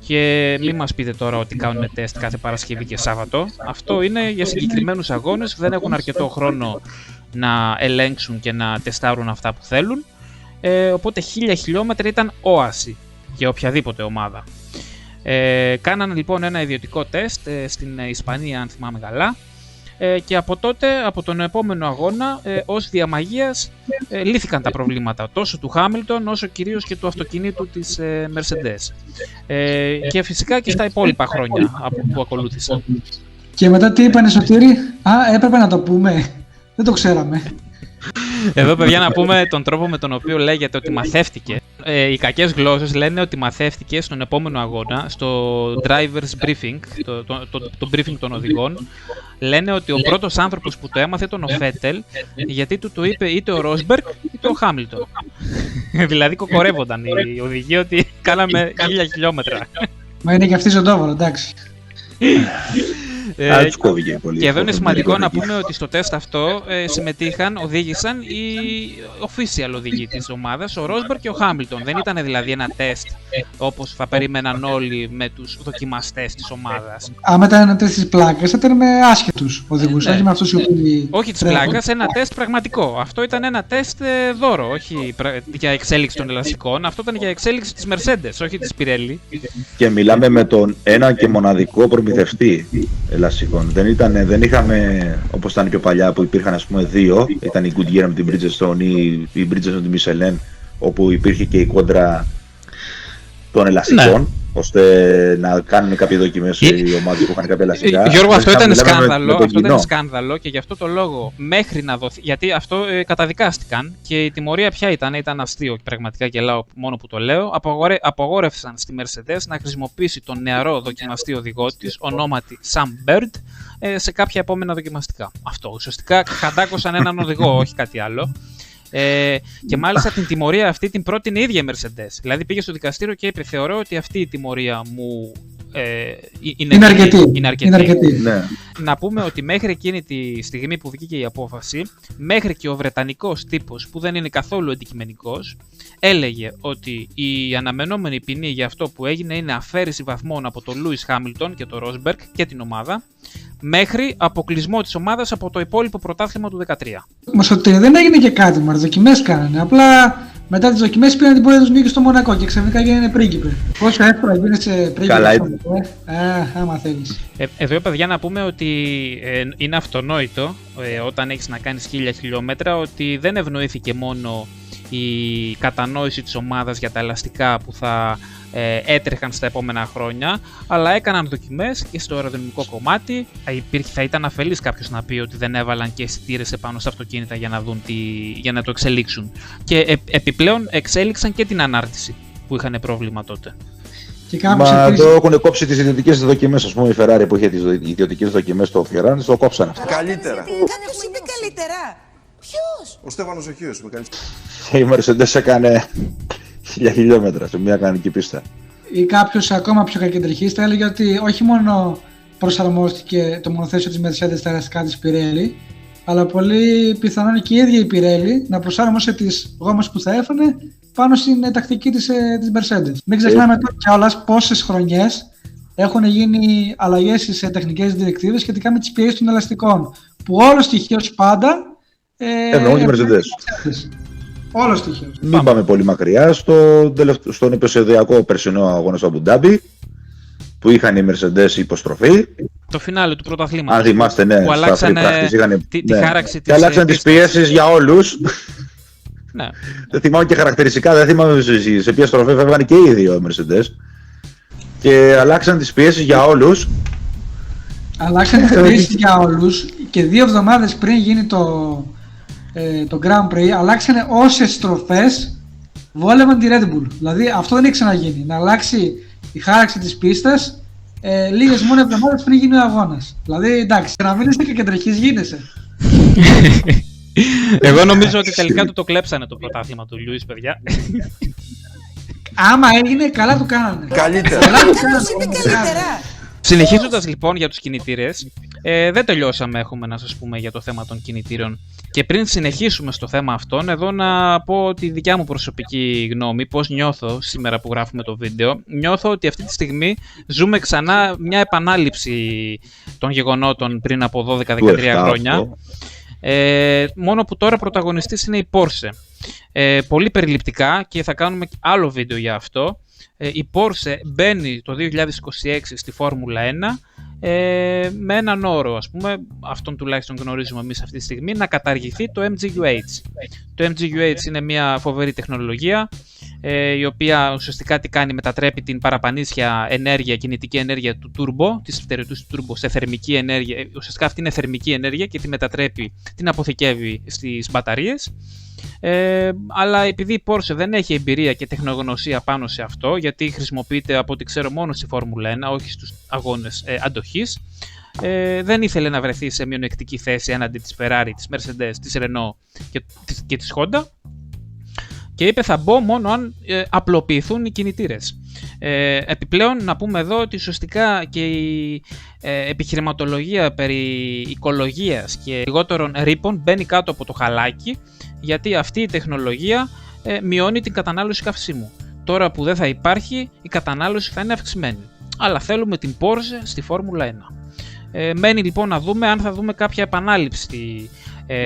και μην μας πείτε τώρα ότι κάνουν τεστ κάθε Παρασκευή και Σάββατο. Αυτό είναι για συγκεκριμένους αγώνες που δεν έχουν αρκετό χρόνο να ελέγξουν και να τεστάρουν αυτά που θέλουν. Οπότε 1000 χιλιόμετρα ήταν όαση για οποιαδήποτε ομάδα. Κάνανε λοιπόν ένα ιδιωτικό τεστ στην Ισπανία, αν θυμάμαι καλά, και από τότε, από τον επόμενο αγώνα, ως διαμαγείας λύθηκαν τα προβλήματα τόσο του Χάμιλτον όσο κυρίως και του αυτοκινήτου της Mercedes, και φυσικά και στα υπόλοιπα χρόνια που ακολούθησαν. Και μετά τι είπανε, Σωτήρη? Έπρεπε να το πούμε, δεν το ξέραμε. Εδώ, παιδιά, να πούμε τον τρόπο με τον οποίο λέγεται ότι μαθεύτηκε. Οι κακές γλώσσες λένε ότι μαθεύτηκε στον επόμενο αγώνα, στο drivers briefing, το briefing των οδηγών. Λένε ότι ο πρώτος άνθρωπος που το έμαθε ήταν ο Φέτελ, γιατί του το είπε είτε ο Ρόσμπεργκ είτε ο Χάμιλτον. Δηλαδή κοκορεύονταν οι οδηγοί ότι κάναμε 1000 χιλιόμετρα. Μα είναι και αυτή ζωντόβολο, εντάξει. Τους κόβηκε πολύ. Και εδώ είναι σημαντικό να πούμε ότι στο τεστ αυτό οδήγησαν οι official οδηγοί της ομάδας, ο Ρόσμπεργκ και ο Χάμιλτον. Δεν ήταν δηλαδή ένα τεστ όπως θα περίμεναν όλοι με τους δοκιμαστές της ομάδας. Αν ήταν ένα τεστ της πλάκας, θα ήταν με άσχετους οδηγούς, όχι με αυτούς οι οποίοι. Όχι της πλάκας, ένα τεστ πραγματικό. Αυτό ήταν ένα τεστ δώρο, όχι για εξέλιξη των ελαστικών. Αυτό ήταν για εξέλιξη της Mercedes, όχι της Pirelli. Και μιλάμε με τον ένα και μοναδικό προμηθευτή ελαστικών. Δεν είχαμε, όπως ήταν πιο παλιά, που υπήρχαν ας πούμε δύο. Ήταν η Goodyear με την Bridgestone ή η Bridgestone με τη Michelin, όπου υπήρχε και η κόντρα των ελαστικών. Ναι. Ώστε να κάνουν κάποιες δοκιμές οι ομάδες που είχαν κάποια ελαστικά. Γιώργο, αυτό ήταν σκάνδαλο. Αυτό ήταν σκάνδαλο και γι' αυτό το λόγο μέχρι να δοθεί. Γιατί αυτό καταδικάστηκαν και η τιμωρία ποια ήταν? Ήταν αστείο. Πραγματικά γελάω μόνο που το λέω. Απογόρευσαν στη Mercedes να χρησιμοποιήσει τον νεαρό δοκιμαστή οδηγό της, ονόματι Sam Bird, σε κάποια επόμενα δοκιμαστικά. Αυτό ουσιαστικά χαντάκωσαν έναν οδηγό, όχι κάτι άλλο. Και μάλιστα την τιμωρία αυτή την πρότεινε η ίδια η Mercedes. Δηλαδή πήγε στο δικαστήριο και είπε: θεωρώ ότι αυτή η τιμωρία μου είναι αρκετή. Ναι. Να πούμε ότι μέχρι εκείνη τη στιγμή που βγήκε η απόφαση, μέχρι και ο βρετανικός τύπος, που δεν είναι καθόλου αντικειμενικός, έλεγε ότι η αναμενόμενη ποινή για αυτό που έγινε είναι αφαίρεση βαθμών από τον Λούις Χάμιλτον και τον Ρόσμπεργκ και την ομάδα, μέχρι αποκλεισμό της ομάδας από το υπόλοιπο πρωτάθλημα του 2013. Μας ότι δεν έγινε και κάτι, μας δοκιμές κάνανε. Απλά μετά τις δοκιμές πήραν την πορεία τους νίκη στο Μονακό και ξαφνικά γίνανε πρίγκιπε. Πόσο εύκολα γίνεσαι πρίγκιπε. Καλά, άμα θέλεις. Εδώ, παιδιά, να πούμε ότι είναι αυτονόητο όταν έχεις να κάνεις 1000 χιλιόμετρα ότι δεν ευνοήθηκε μόνο η κατανόηση της ομάδας για τα ελαστικά που θα έτρεχαν στα επόμενα χρόνια, αλλά έκαναν δοκιμές και στο αεροδυναμικό κομμάτι. Θα ήταν αφελής κάποιος να πει ότι δεν έβαλαν και αισθητήρες επάνω στα αυτοκίνητα για να δουν για να το εξελίξουν. Και επιπλέον εξέλιξαν και την ανάρτηση που είχαν πρόβλημα τότε. Μα το έχουν κόψει τις ιδιωτικές δοκιμές. Ας πούμε η Ferrari που είχε τις ιδιωτικές δοκιμές στο Ferrari, το κόψαν αυτό. Καλύτερα. Κάποιος είπε καλύτερα. Ποιος? Ο Στέφανος ο Χίος είπε καλύτερα. Η Mercedes έκανε 1000 χιλιόμετρα σε μια κανονική πίστα. Ή κάποιος ακόμα πιο κακεντρεχής θα έλεγε ότι όχι μόνο προσαρμόστηκε το μονοθέσιο της Mercedes στα ελαστικά της Pirelli, αλλά πολύ πιθανόν και η ίδια η Pirelli να προσάρμοσε τις γόμες που θα έφανε πάνω στην τακτική της Mercedes. Μην ξεχνάμε τώρα κιόλας πόσες χρονιές έχουν γίνει αλλαγές στις τεχνικές διρεκτίβες σχετικά με τις πιέσεις των ελαστικών, που όλο στοιχείως πάντα ευνοούν τη Mercedes. Όλο στοιχείο. Μην πάμε πολύ μακριά. Στον επεισοδιακό περσινό αγώνα στο Αμπουντάμπι, που είχαν οι Mercedes υποστροφή. Το φινάλε του πρωταθλήματος. Αν θυμάστε, ναι, που αλλάξανε τη χάραξη της. Και αλλάξαν τις πιέσεις για όλους. Ναι. Δεν θυμάμαι και χαρακτηριστικά, δεν θυμάμαι σε ποια στροφή φεύγαν και οι δύο Mercedes. Και αλλάξαν τις πιέσεις για όλους. Αλλάξαν τις πιέσεις για όλους και 2 εβδομάδες πριν γίνει το Grand Prix, αλλάξανε όσες στροφές βόλευαν τη Red Bull. Δηλαδή αυτό δεν έχει ξαναγίνει. Να αλλάξει η χάραξη της πίστας λίγες μόνο εβδομάδες πριν γίνει ο αγώνας. Δηλαδή εντάξει, να μην είσαι και κεντρικής γίνεσαι. Εγώ νομίζω ότι τελικά του το κλέψανε το πρωτάθλημα του Λιούις, παιδιά. Άμα έγινε, καλά του κάνανε. Καλύτερα. Κάποιος είπε καλύτερα. Συνεχίζοντας λοιπόν για τους κινητήρες, δεν τελειώσαμε, έχουμε να σας πούμε για το θέμα των κινητήρων. Και πριν συνεχίσουμε στο θέμα αυτόν, εδώ να πω τη δικιά μου προσωπική γνώμη, πώς νιώθω σήμερα που γράφουμε το βίντεο. Νιώθω ότι αυτή τη στιγμή ζούμε ξανά μια επανάληψη των γεγονότων πριν από 12-13 χρόνια. Μόνο που τώρα πρωταγωνιστής είναι η Porsche. Πολύ περιληπτικά και θα κάνουμε άλλο βίντεο για αυτό. Η Porsche μπαίνει το 2026 στη Φόρμουλα 1 με έναν όρο, ας πούμε, αυτόν τουλάχιστον γνωρίζουμε εμείς αυτή τη στιγμή, να καταργηθεί το MGUH. Το MGUH είναι μια φοβερή τεχνολογία η οποία ουσιαστικά τι κάνει, μετατρέπει την παραπανήσια ενέργεια, κινητική ενέργεια του turbo, της φτερετούς του turbo, σε θερμική ενέργεια. Ουσιαστικά αυτή είναι θερμική ενέργεια και τη μετατρέπει, την αποθηκεύει στις μπαταρίες. Αλλά επειδή η Porsche δεν έχει εμπειρία και τεχνογνωσία πάνω σε αυτό, γιατί χρησιμοποιείται από ό,τι ξέρω μόνο στη Φόρμουλα 1, όχι στους αγώνες αντοχής, δεν ήθελε να βρεθεί σε μειονεκτική θέση έναντι της Ferrari, της Mercedes, της Renault και της Honda, και είπε θα μπω μόνο αν απλοποιηθούν οι κινητήρες. Επιπλέον να πούμε εδώ ότι ουσιαστικά και η επιχειρηματολογία περί οικολογίας και λιγότερων ρήπων μπαίνει κάτω από το χαλάκι, γιατί αυτή η τεχνολογία μειώνει την κατανάλωση καυσίμου. Τώρα που δεν θα υπάρχει, η κατανάλωση θα είναι αυξημένη. Αλλά θέλουμε την Porsche στη Φόρμουλα 1. Μένει λοιπόν να δούμε αν θα δούμε κάποια επανάληψη.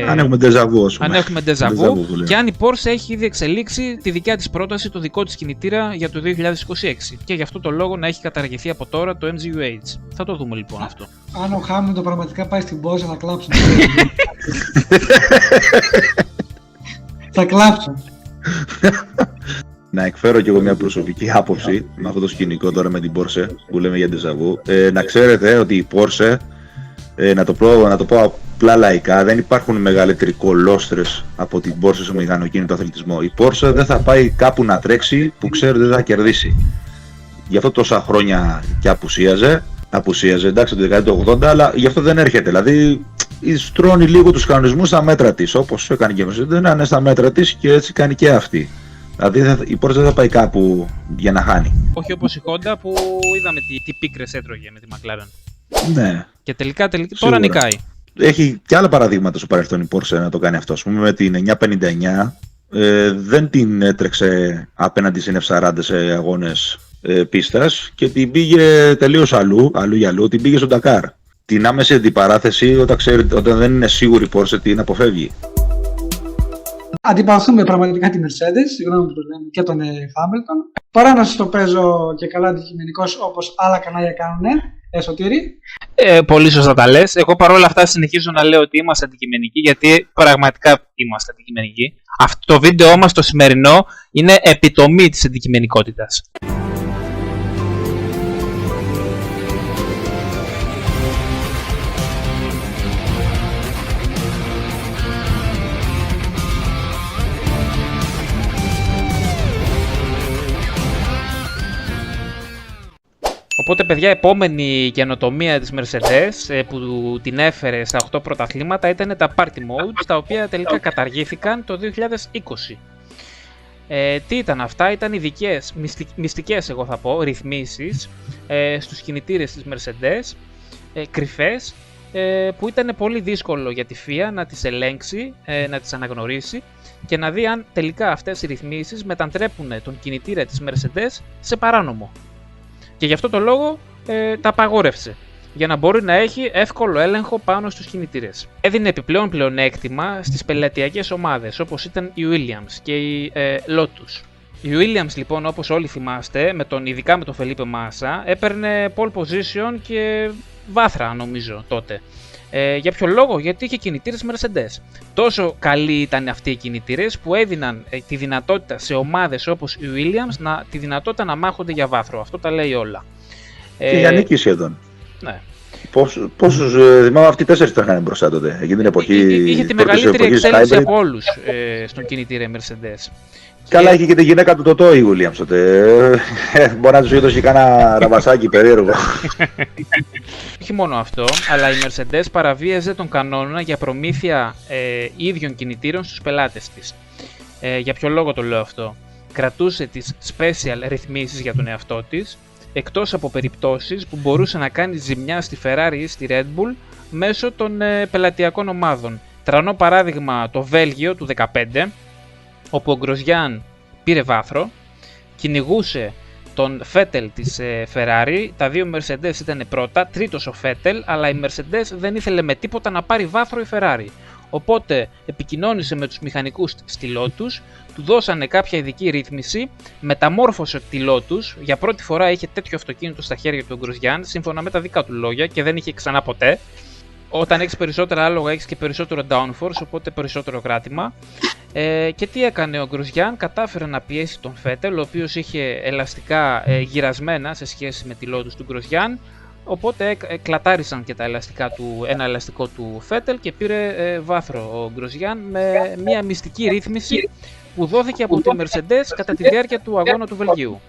Αν έχουμε ντεζαβού, ας πούμε. Αν έχουμε ντεζαβού και αν η Porsche έχει ήδη εξελίξει τη δικιά της πρόταση, το δικό της κινητήρα για το 2026. Και γι' αυτό το λόγο να έχει καταργηθεί από τώρα το MGU-H. Θα το δούμε λοιπόν αυτό. Αν ο Χάμιλτον πραγματικά πάει στην Porsche θα κλάψουν. Θα κλάψουν. Να εκφέρω και εγώ μια προσωπική άποψη με αυτό το σκηνικό τώρα με την Porsche που λέμε για ντεζαβού. Να ξέρετε ότι η Porsche, να το πω απλά λαϊκά, δεν υπάρχουν μεγαλύτεροι κολόστρες από την Porsche στο μηχανοκίνητο αθλητισμό. Η Porsche δεν θα πάει κάπου να τρέξει που ξέρει ότι δεν θα κερδίσει. Γι' αυτό τόσα χρόνια και απουσίαζε, εντάξει το δεκαετία του 80, αλλά γι' αυτό δεν έρχεται. Δηλαδή στρώνει λίγο τους κανονισμούς στα μέτρα της, όπως έκανε και η Mercedes, να είναι στα μέτρα της και έτσι κάνει και αυτή. Δηλαδή η Porsche δεν θα πάει κάπου για να χάνει. Όχι όπως η Honda που είδαμε τι πίκρες έτρωγε με τη McLaren. Ναι. Και τελικά τώρα νικάει. Έχει και άλλα παραδείγματα στο παρελθόν η Porsche να το κάνει αυτό. Ας πούμε με την 959 δεν την έτρεξε απέναντι στην F40 σε αγώνες πίστας και την πήγε τελείως αλλού, την πήγε στο Dakar. Την άμεση αντιπαράθεση όταν δεν είναι σίγουρη η Porsche την αποφεύγει. Αντιπαθούμε πραγματικά τη Mercedes, συγγνώμη που το λέμε, και τον Hamilton. Παρά να σας το παίζω και καλά αντικειμενικός όπως άλλα κανάλια κάνουνε, Σωτήρη. Πολύ σωστά τα λες. Εγώ παρόλα αυτά συνεχίζω να λέω ότι είμαστε αντικειμενικοί, γιατί πραγματικά είμαστε αντικειμενικοί. Αυτό το βίντεο μας το σημερινό είναι επιτομή της αντικειμενικότητας. Οπότε παιδιά, επόμενη καινοτομία της Mercedes που την έφερε στα 8 πρωταθλήματα ήταν τα Party Modes, τα οποία τελικά καταργήθηκαν το 2020. Τι ήταν αυτά? Ήταν ειδικές, μυστικές εγώ θα πω, ρυθμίσεις στους κινητήρες της Mercedes, κρυφές, που ήταν πολύ δύσκολο για τη FIA να τις ελέγξει, να τις αναγνωρίσει και να δει αν τελικά αυτές οι ρυθμίσεις μετατρέπουν τον κινητήρα της Mercedes σε παράνομο. Και γι' αυτό το λόγο τα απαγόρευσε, για να μπορεί να έχει εύκολο έλεγχο πάνω στους κινητήρες. Έδινε επιπλέον πλεονέκτημα στις πελατειακές ομάδες, όπως ήταν η Williams και η Lotus. Η Williams λοιπόν, όπως όλοι θυμάστε, ειδικά με τον Felipe Massa, έπαιρνε pole position και βάθρα νομίζω τότε. Για ποιο λόγο? Γιατί είχε κινητήρες Mercedes. Τόσο καλοί ήταν αυτοί οι κινητήρες που έδιναν τη δυνατότητα σε ομάδες όπως η Williams τη δυνατότητα να μάχονται για βάθρο. Αυτό τα λέει όλα. Και για νίκη σχεδόν. Ναι. Πόσους θυμάμαι, αυτοί 4 ήταν είχαν μπροστά τότε. Εκείνη την εποχή. Είχε τη μεγαλύτερη εξέλιξη από όλους στον κινητήρα Mercedes. Καλά, είχε και τη γυναίκα του Τωτό η Williams τότε. Μπορεί να τους είδωσε κάνα ραμπασάκι περίεργο. Όχι μόνο αυτό, αλλά η Mercedes παραβίαζε τον κανόνα για προμήθεια ίδιων κινητήρων στους πελάτες της. Για ποιο λόγο το λέω αυτό? Κρατούσε τις special ρυθμίσεις για τον εαυτό της, εκτός από περιπτώσεις που μπορούσε να κάνει ζημιά στη Ferrari ή στη Red Bull μέσω των πελατειακών ομάδων. Τρανό παράδειγμα το Βέλγιο του 2015, όπου ο Γκροζιάν πήρε βάθρο, κυνηγούσε τον Φέτελ της Ferrari, τα δύο Mercedes ήταν πρώτα, τρίτος ο Φέτελ, αλλά η Mercedes δεν ήθελε με τίποτα να πάρει βάθρο η Ferrari. Οπότε επικοινώνησε με τους μηχανικούς στη Lotus, του δώσανε κάποια ειδική ρύθμιση, μεταμόρφωσε τη Lotus, για πρώτη φορά είχε τέτοιο αυτοκίνητο στα χέρια του Γκροζιάν, σύμφωνα με τα δικά του λόγια και δεν είχε ξανά ποτέ. Όταν έχεις περισσότερα άλογα έχεις και περισσότερο downforce, οπότε περισσότερο κράτημα. Και τι έκανε ο Γκροζιάν? Κατάφερε να πιέσει τον Φέτελ, ο οποίος είχε ελαστικά γυρασμένα σε σχέση με τη Lotus του Γκροζιάν. Οπότε κλατάρισαν και ένα ελαστικό του Φέτελ και πήρε βάθρο ο Γκροζιάν με μια μυστική ρύθμιση που δόθηκε από τη Mercedes κατά τη διάρκεια του αγώνα του Βελγίου.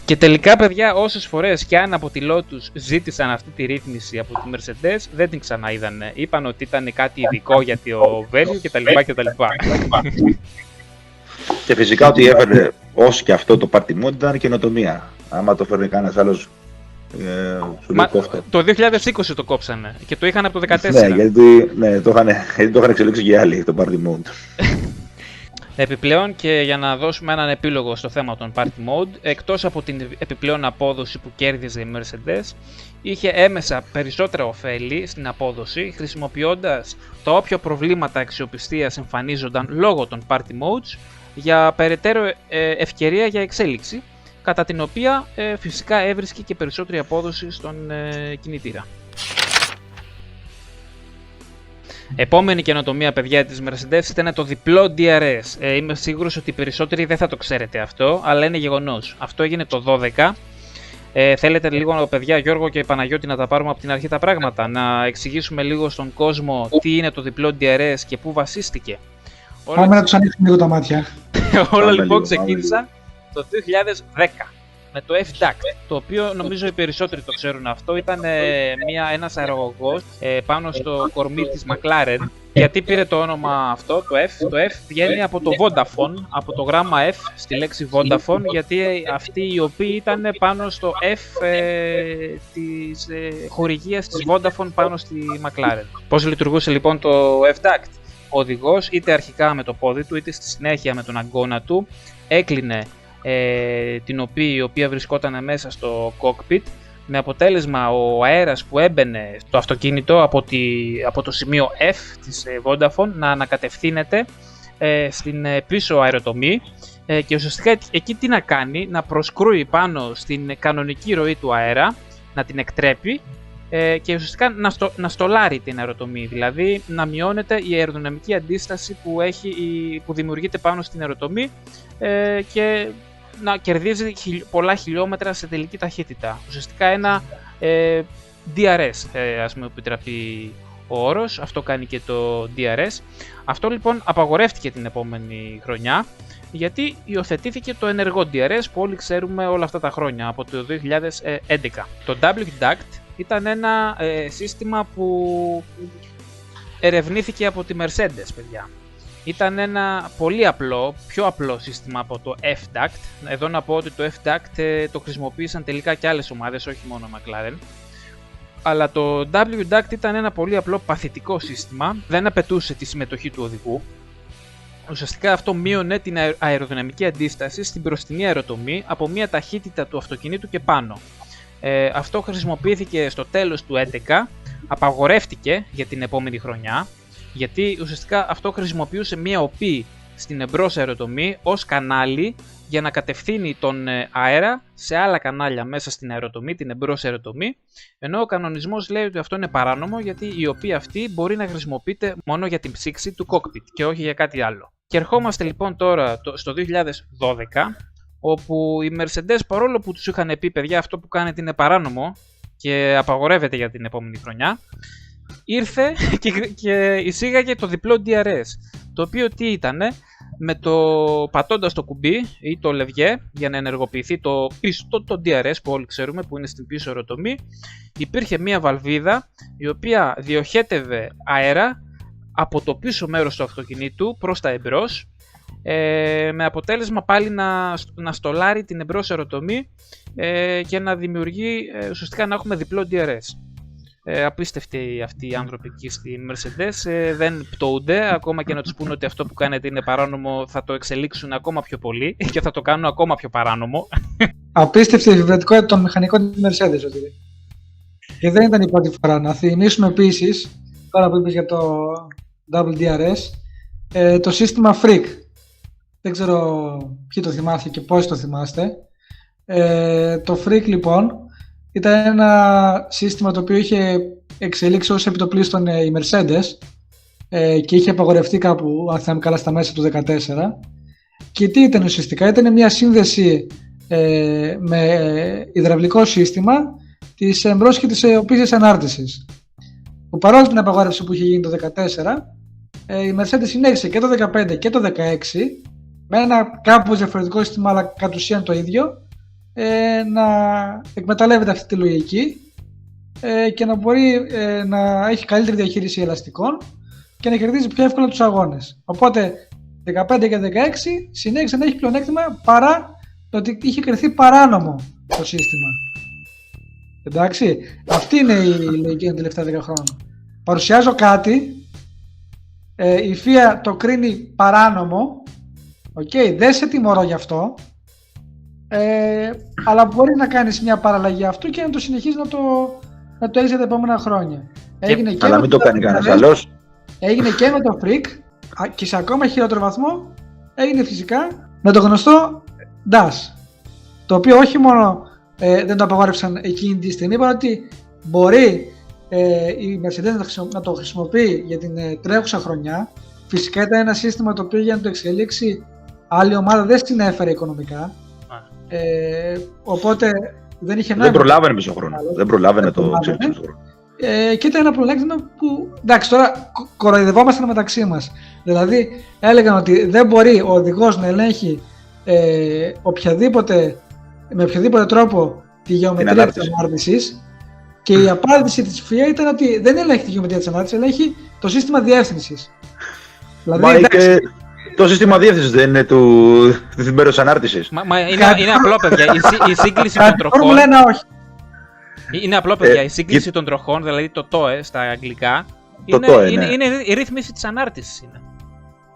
Και τελικά, παιδιά, όσες φορές και αν από τη Lotus ζήτησαν αυτή τη ρύθμιση από τη Mercedes, δεν την ξαναείδανε. Είπαν ότι ήταν κάτι ειδικό για το Βέλγιο κτλ. Και φυσικά ότι έφερε όσο και αυτό το party mode ήταν καινοτομία. Άμα το φέρνει κανένας άλλος, σου λέει κόφτω. Το 2020 το κόψανε και το είχαν από το 2014. Ναι, γιατί το είχαν εξελίξει και οι άλλοι το party mode. Επιπλέον, και για να δώσουμε έναν επίλογο στο θέμα των Party Mode, εκτός από την επιπλέον απόδοση που κέρδιζε η Mercedes, είχε έμεσα περισσότερα ωφέλη στην απόδοση, χρησιμοποιώντας τα όποια προβλήματα αξιοπιστίας εμφανίζονταν λόγω των Party Modes για περαιτέρω ευκαιρία για εξέλιξη, κατά την οποία φυσικά έβρισκε και περισσότερη απόδοση στον κινητήρα. Επόμενη καινοτομία, παιδιά, της Mercedes ήταν το διπλό DRS. Είμαι σίγουρος ότι οι περισσότεροι δεν θα το ξέρετε αυτό, αλλά είναι γεγονός. Αυτό έγινε το 12. Θέλετε λίγο, παιδιά, Γιώργο και Παναγιώτη, να τα πάρουμε από την αρχή τα πράγματα, να εξηγήσουμε λίγο στον κόσμο τι είναι το διπλό DRS και πού βασίστηκε. Πάμε να τους ανοίξουμε λίγο τα μάτια. Όλα λοιπόν ξεκίνησαν το 2010. Με το F-Duct, το οποίο νομίζω οι περισσότεροι το ξέρουν αυτό, ήταν ένας αερογωγός πάνω στο κορμί της McLaren. Γιατί πήρε το όνομα αυτό, το F? Το F βγαίνει από το Vodafone, από το γράμμα F στη λέξη Vodafone, γιατί αυτοί οι οποίοι ήταν πάνω στο F της χορηγίας της Vodafone πάνω στη McLaren. Πώς λειτουργούσε λοιπόν το F-Duct? Ο οδηγός, είτε αρχικά με το πόδι του, είτε στη συνέχεια με τον αγκώνα του, έκλεινε η οποία βρισκόταν μέσα στο cockpit, με αποτέλεσμα ο αέρας που έμπαινε στο αυτοκίνητο από το σημείο F της Vodafone να ανακατευθύνεται στην πίσω αεροτομή και ουσιαστικά εκεί τι να κάνει, να προσκρούει πάνω στην κανονική ροή του αέρα, να την εκτρέπει και ουσιαστικά να στολάρει την αεροτομή, δηλαδή να μειώνεται η αεροδυναμική αντίσταση που δημιουργείται πάνω στην αεροτομή και να κερδίζει πολλά χιλιόμετρα σε τελική ταχύτητα. Ουσιαστικά ένα DRS, ας μου επιτραπεί ο όρος, αυτό κάνει και το DRS. Αυτό λοιπόν απαγορεύτηκε την επόμενη χρονιά, γιατί υιοθετήθηκε το ενεργό DRS που όλοι ξέρουμε όλα αυτά τα χρόνια, από το 2011. Το W-Duct ήταν ένα σύστημα που ερευνήθηκε από τη Mercedes, παιδιά. Ήταν ένα πολύ απλό, πιο απλό σύστημα από το F-Duct. Εδώ να πω ότι το F-Duct το χρησιμοποίησαν τελικά και άλλες ομάδες, όχι μόνο McLaren. Αλλά το W-Duct ήταν ένα πολύ απλό παθητικό σύστημα, δεν απαιτούσε τη συμμετοχή του οδηγού. Ουσιαστικά αυτό μείωνε την αεροδυναμική αντίσταση στην μπροστινή αεροτομή από μια ταχύτητα του αυτοκινήτου και πάνω. Αυτό χρησιμοποιήθηκε στο τέλος του 2011, απαγορεύτηκε για την επόμενη χρονιά, γιατί ουσιαστικά αυτό χρησιμοποιούσε μια οπή στην εμπρός αεροτομή ως κανάλι για να κατευθύνει τον αέρα σε άλλα κανάλια μέσα στην αεροτομή, την εμπρός αεροτομή, ενώ ο κανονισμός λέει ότι αυτό είναι παράνομο, γιατί η οπή αυτή μπορεί να χρησιμοποιείται μόνο για την ψήξη του cockpit και όχι για κάτι άλλο. Και ερχόμαστε λοιπόν τώρα στο 2012, όπου οι Mercedes, παρόλο που τους είχαν πει, παιδιά, αυτό που κάνετε είναι παράνομο και απαγορεύεται για την επόμενη χρονιά, ήρθε και εισήγαγε το διπλό DRS, το οποίο τι ήτανε, πατώντας το κουμπί ή το λευγέ για να ενεργοποιηθεί το DRS που όλοι ξέρουμε, που είναι στην πίσω αεροτομή, υπήρχε μια βαλβίδα η οποία διοχέτευε αέρα από το πίσω μέρος του αυτοκινήτου προς τα εμπρός, με αποτέλεσμα πάλι να στολάρει την εμπρός αεροτομή και να δημιουργεί, ουσιαστικά να έχουμε διπλό DRS. Απίστευτοι αυτοί οι άνθρωποι εκεί στη Mercedes, δεν πτωούνται, ακόμα και να τους πούνε ότι αυτό που κάνετε είναι παράνομο, θα το εξελίξουν ακόμα πιο πολύ και θα το κάνουν ακόμα πιο παράνομο. Απίστευτη η επιβατικότητα των μηχανικών της Mercedes, ότι. Και δεν ήταν η πρώτη φορά. Να θυμίσουμε επίσης, τώρα που είπες για το WDRS, το σύστημα Freak. Δεν ξέρω ποιοι το θυμάστε και πώς το θυμάστε. Το Freak λοιπόν ήταν ένα σύστημα το οποίο είχε εξελίξει ως επιτοπλίστων η Mercedes και είχε απαγορευτεί κάπου, αν θυμάμαι καλά, στα μέσα του 2014. Και τι ήταν ουσιαστικά? Ήταν μια σύνδεση με υδραυλικό σύστημα της εμπρός και της οπίσης ανάρτησης. Που παρόλο την απαγόρευση που είχε γίνει το 2014, η Mercedes συνέχισε και το 2015 και το 2016 με ένα κάπως διαφορετικό σύστημα, αλλά κατ' ουσίαν το ίδιο, να εκμεταλλεύεται αυτή τη λογική και να μπορεί να έχει καλύτερη διαχείριση ελαστικών και να κερδίζει πιο εύκολα τους αγώνες. Οπότε 15 και 16 συνέχισε να έχει πλεονέκτημα παρά το ότι είχε κριθεί παράνομο το σύστημα. Εντάξει, αυτή είναι η λογική των τελευταίων 10 χρόνων. Παρουσιάζω κάτι, η FIA το κρίνει παράνομο, δεν σε τιμωρώ γι' αυτό, αλλά μπορεί να κάνεις μια παραλλαγή αυτού και να το συνεχίσει να το έχεις για τα επόμενα χρόνια. Αλλά μην το κάνει κανένας άλλος. Έγινε και με το Freak και σε ακόμα χειρότερο βαθμό έγινε φυσικά με το γνωστό DAS, το οποίο όχι μόνο δεν το απαγόρευσαν εκείνη τη στιγμή, είπαν ότι μπορεί η Mercedes να το χρησιμοποιεί για την τρέχουσα χρονιά. Φυσικά ήταν ένα σύστημα το οποίο για να το εξελίξει άλλη ομάδα δεν συνέφερε οικονομικά, οπότε δεν είχε νόημα. Δεν προλάβαινε μισό χρόνο. Δεν προλάβαινε το εξελίξει μισό χρόνο. Και ήταν ένα πλεονέκτημα που, εντάξει, τώρα κοροϊδευόμασταν μεταξύ μας. Δηλαδή έλεγαν ότι δεν μπορεί ο οδηγός να ελέγχει με οποιοδήποτε τρόπο τη γεωμετρία της ανάρτησης, και η απάντηση της FIA ήταν ότι δεν ελέγχει τη γεωμετρία της ανάρτησης, ελέγχει το σύστημα διεύθυνσης. Δηλαδή, το σύστημα διεύθυνσης δεν είναι της μέρος ανάρτησης. Είναι απλό, παιδιά. Η σύγκληση των τροχών. Όχι. Είναι απλό, παιδιά. Η σύγκληση των τροχών, δηλαδή το TOE στα αγγλικά, είναι η ρύθμιση της ανάρτησης.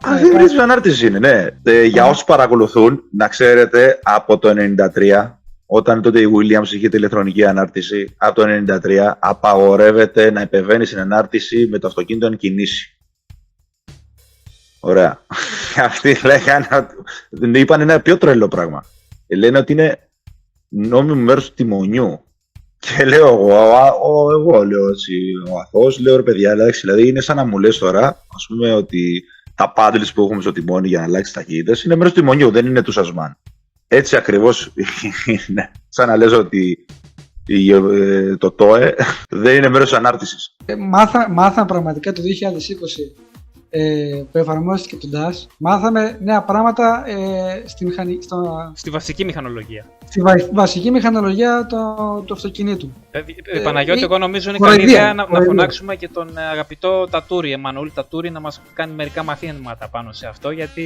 Αυτή η ρύθμιση της ανάρτησης είναι, ναι. Για όσους παρακολουθούν, να ξέρετε, από το 1993, όταν τότε η Williams είχε την ηλεκτρονική ανάρτηση, από το 1993 απαγορεύεται να επεμβαίνει στην ανάρτηση με το αυτοκίνητο εν κινήσει. Ωραία. Αυτοί λέγανε, είπαν ένα πιο τρελό πράγμα. Λένε ότι είναι νόμιμο μέρος του τιμονιού. Και λέω εγώ λέω έτσι, ο αθώος, λέω ρε παιδιά, δηλαδή είναι σαν να μου λες τώρα, ας πούμε, ότι τα paddles που έχουμε στο τιμόνι για να αλλάξει ταχύτητες είναι μέρος του τιμονιού, δεν είναι του σασμάν. Έτσι ακριβώς είναι. Σαν να λες ότι το TOE δεν είναι μέρος της ανάρτησης. Μάθαμε πραγματικά το 2020 που εφαρμόστηκε το DAS, μάθαμε νέα πράγματα στη βασική μηχανολογία. Στη βασική μηχανολογία του αυτοκινήτου. Παναγιώτη, εγώ νομίζω είναι καλή ιδέα να φωνάξουμε και τον αγαπητό Τατούρη, Εμμανουήλ Τατούρη, να μας κάνει μερικά μαθήματα πάνω σε αυτό, γιατί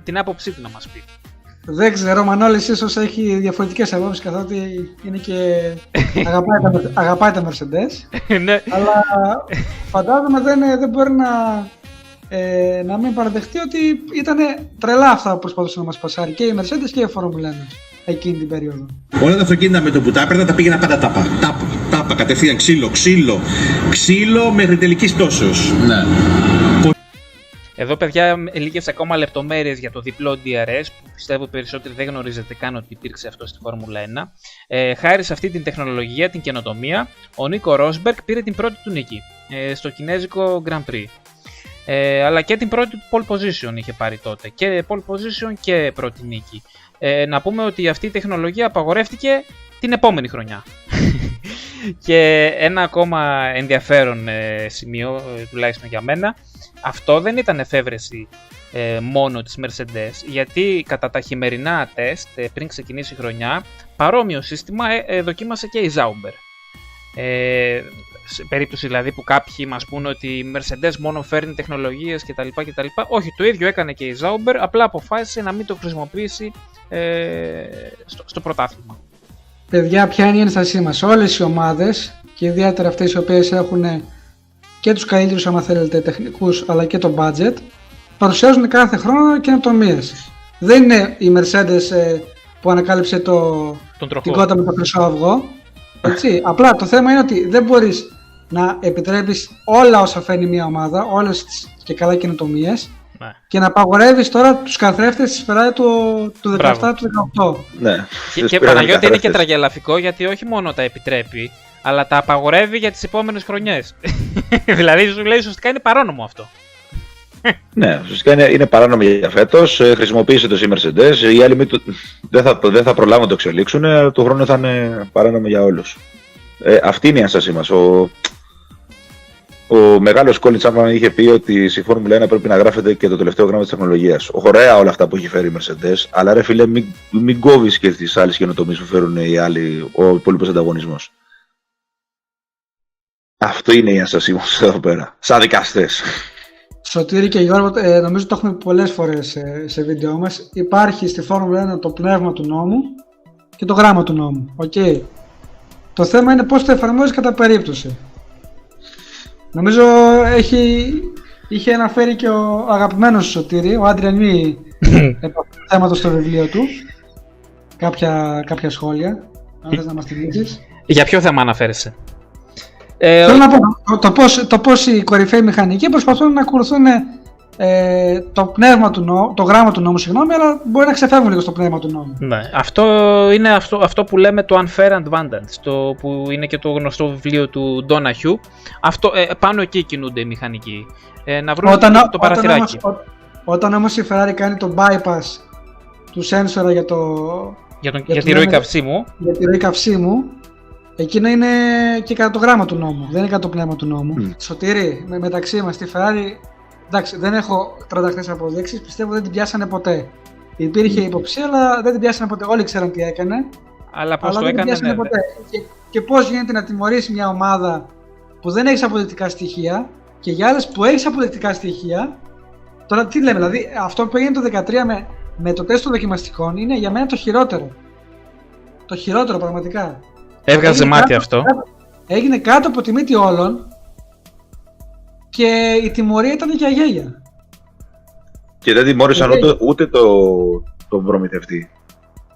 την άποψή του να μας πει. Δεν ξέρω, ο Μανώλης ίσως έχει διαφορετικές απόψεις, καθότι είναι και αγαπάει τα Mercedes, αλλά φαντάζομαι δεν μπορεί να μην παραδεχτεί ότι ήταν τρελά αυτά που προσπαθούσε να μας πασάρει και η Mercedes και η Formula 1 εκείνη την περίοδο. Όλα τα αυτοκίνητα με το που τα έπαιρνα τα πήγαινα πάντα τάπα, κατευθείαν ξύλο μέχρι τελικής πτώσεως. Ναι. Εδώ, παιδιά, λίγες ακόμα λεπτομέρειες για το διπλό DRS, που πιστεύω περισσότεροι δεν γνωρίζετε καν ότι υπήρξε αυτό στη Φόρμουλα 1. Χάρη σε αυτή την τεχνολογία, την καινοτομία, ο Νίκο Ρόσμπεργκ πήρε την πρώτη του νίκη στο κινέζικο Grand Prix. Αλλά και την πρώτη του pole position είχε πάρει τότε. Και pole position και πρώτη νίκη. Να πούμε ότι αυτή η τεχνολογία απαγορεύτηκε την επόμενη χρονιά. Και ένα ακόμα ενδιαφέρον σημείο, τουλάχιστον για μένα, αυτό δεν ήταν εφεύρεση μόνο της Mercedes, γιατί κατά τα χειμερινά τεστ πριν ξεκινήσει η χρονιά, παρόμοιο σύστημα δοκίμασε και η Sauber. Σε περίπτωση δηλαδή που κάποιοι μας πούνε ότι η Mercedes μόνο φέρνει τεχνολογίες κτλ. Όχι, το ίδιο έκανε και η Sauber, απλά αποφάσισε να μην το χρησιμοποιήσει στο πρωτάθλημα. Παιδιά, ποια είναι η ένστασή μας? Όλες οι ομάδες, και ιδιαίτερα αυτές οι οποίες έχουν και τους καλύτερους, άμα θέλετε, τεχνικούς, αλλά και το budget, παρουσιάζουν κάθε χρόνο καινοτομίες. Δεν είναι η Mercedes που ανακάλυψε την κότα με το χρυσό αυγό. Έτσι. Απλά το θέμα είναι ότι δεν μπορείς να επιτρέπεις όλα όσα φέρνει μια ομάδα, όλες τις και καλά καινοτομίες, και να απαγορεύεις τώρα τους καθρέφτες της Ferrari του 17 του 18. Ναι. Και Παναγιώτη, είναι και τραγελαφικό, γιατί όχι μόνο τα επιτρέπει, αλλά τα απαγορεύει για τις επόμενες χρονιές. Δηλαδή σου λέει ουσιαστικά είναι παράνομο αυτό. Ναι, ουσιαστικά είναι παράνομο για φέτος. Χρησιμοποίησε το η Mercedes. Οι άλλοι δεν θα προλάβουν να το εξελίξουν. Το χρόνο θα είναι παράνομο για όλους. Αυτή είναι η ένστασή μας. Ο μεγάλος Colin Chapman είχε πει ότι στη Φόρμουλα 1 πρέπει να γράφεται και το τελευταίο γράμμα της τεχνολογίας. Ωραία όλα αυτά που έχει φέρει η Mercedes, αλλά ρε φίλε, μην κόβεις και τις άλλες καινοτομίες που φέρουν οι άλλοι, ο υπόλοιπος ανταγωνισμός. Αυτό είναι η ένστασή μας εδώ πέρα, σαν δικαστές. Σωτήρη και Γιώργο, νομίζω το έχουμε πολλές φορές σε βίντεο μας. Υπάρχει στη Φόρμουλα 1 το πνεύμα του νόμου και το γράμμα του νόμου. Okay. Το θέμα είναι πώς το εφαρμόζεις κατά περίπτωση. Νομίζω είχε αναφέρει και ο αγαπημένος Σωτήρη, ο Άντριαν Μη, επ' θέματος στο βιβλίο του, κάποια σχόλια, αν θες να μας τη δείξεις. Για ποιο θέμα αναφέρεσαι? Θέλω να πω το πώς οι κορυφαίοι μηχανικοί προσπαθούν να ακολουθούν το πνεύμα του νόμου, το γράμμα του νόμου, συγγνώμη, αλλά μπορεί να ξεφεύγουν λίγο στο πνεύμα του νόμου. Ναι, αυτό είναι αυτό που λέμε το unfair advantage, που είναι και το γνωστό βιβλίο του Donahue. Πάνω εκεί κινούνται οι μηχανικοί. Να βρουν το παραθυράκι. Όταν όμως η Ferrari κάνει το bypass του σένσορα για τη ροή καυσίμου. Για τη ροή καυσίμου, εκείνο είναι και κατά το γράμμα του νόμου, δεν είναι κατά το πνεύμα του νόμου. Σωτήρη, μεταξύ μας, τη Ferrari, εντάξει, δεν έχω τρανταχτές αποδείξεις, πιστεύω δεν την πιάσανε ποτέ. Υπήρχε υποψία, αλλά δεν την πιάσανε ποτέ. Όλοι ξέραν τι έκανε. Αλλά πώς το δεν έκανε, την πιάσανε ποτέ. Και πώς γίνεται να τιμωρείς μια ομάδα που δεν έχεις αποδεικτικά στοιχεία και για άλλες που έχεις αποδεικτικά στοιχεία. Τώρα τι λέμε, δηλαδή αυτό που έγινε το 2013 με το τεστ των δοκιμαστικών είναι για μένα το χειρότερο. Το χειρότερο πραγματικά. Έβγαζε μάτι αυτό. Έγινε κάτω από τη μύτη όλων και η τιμωρία ήταν για γέλια. Και δεν τιμώρησαν ούτε τον προμηθευτή.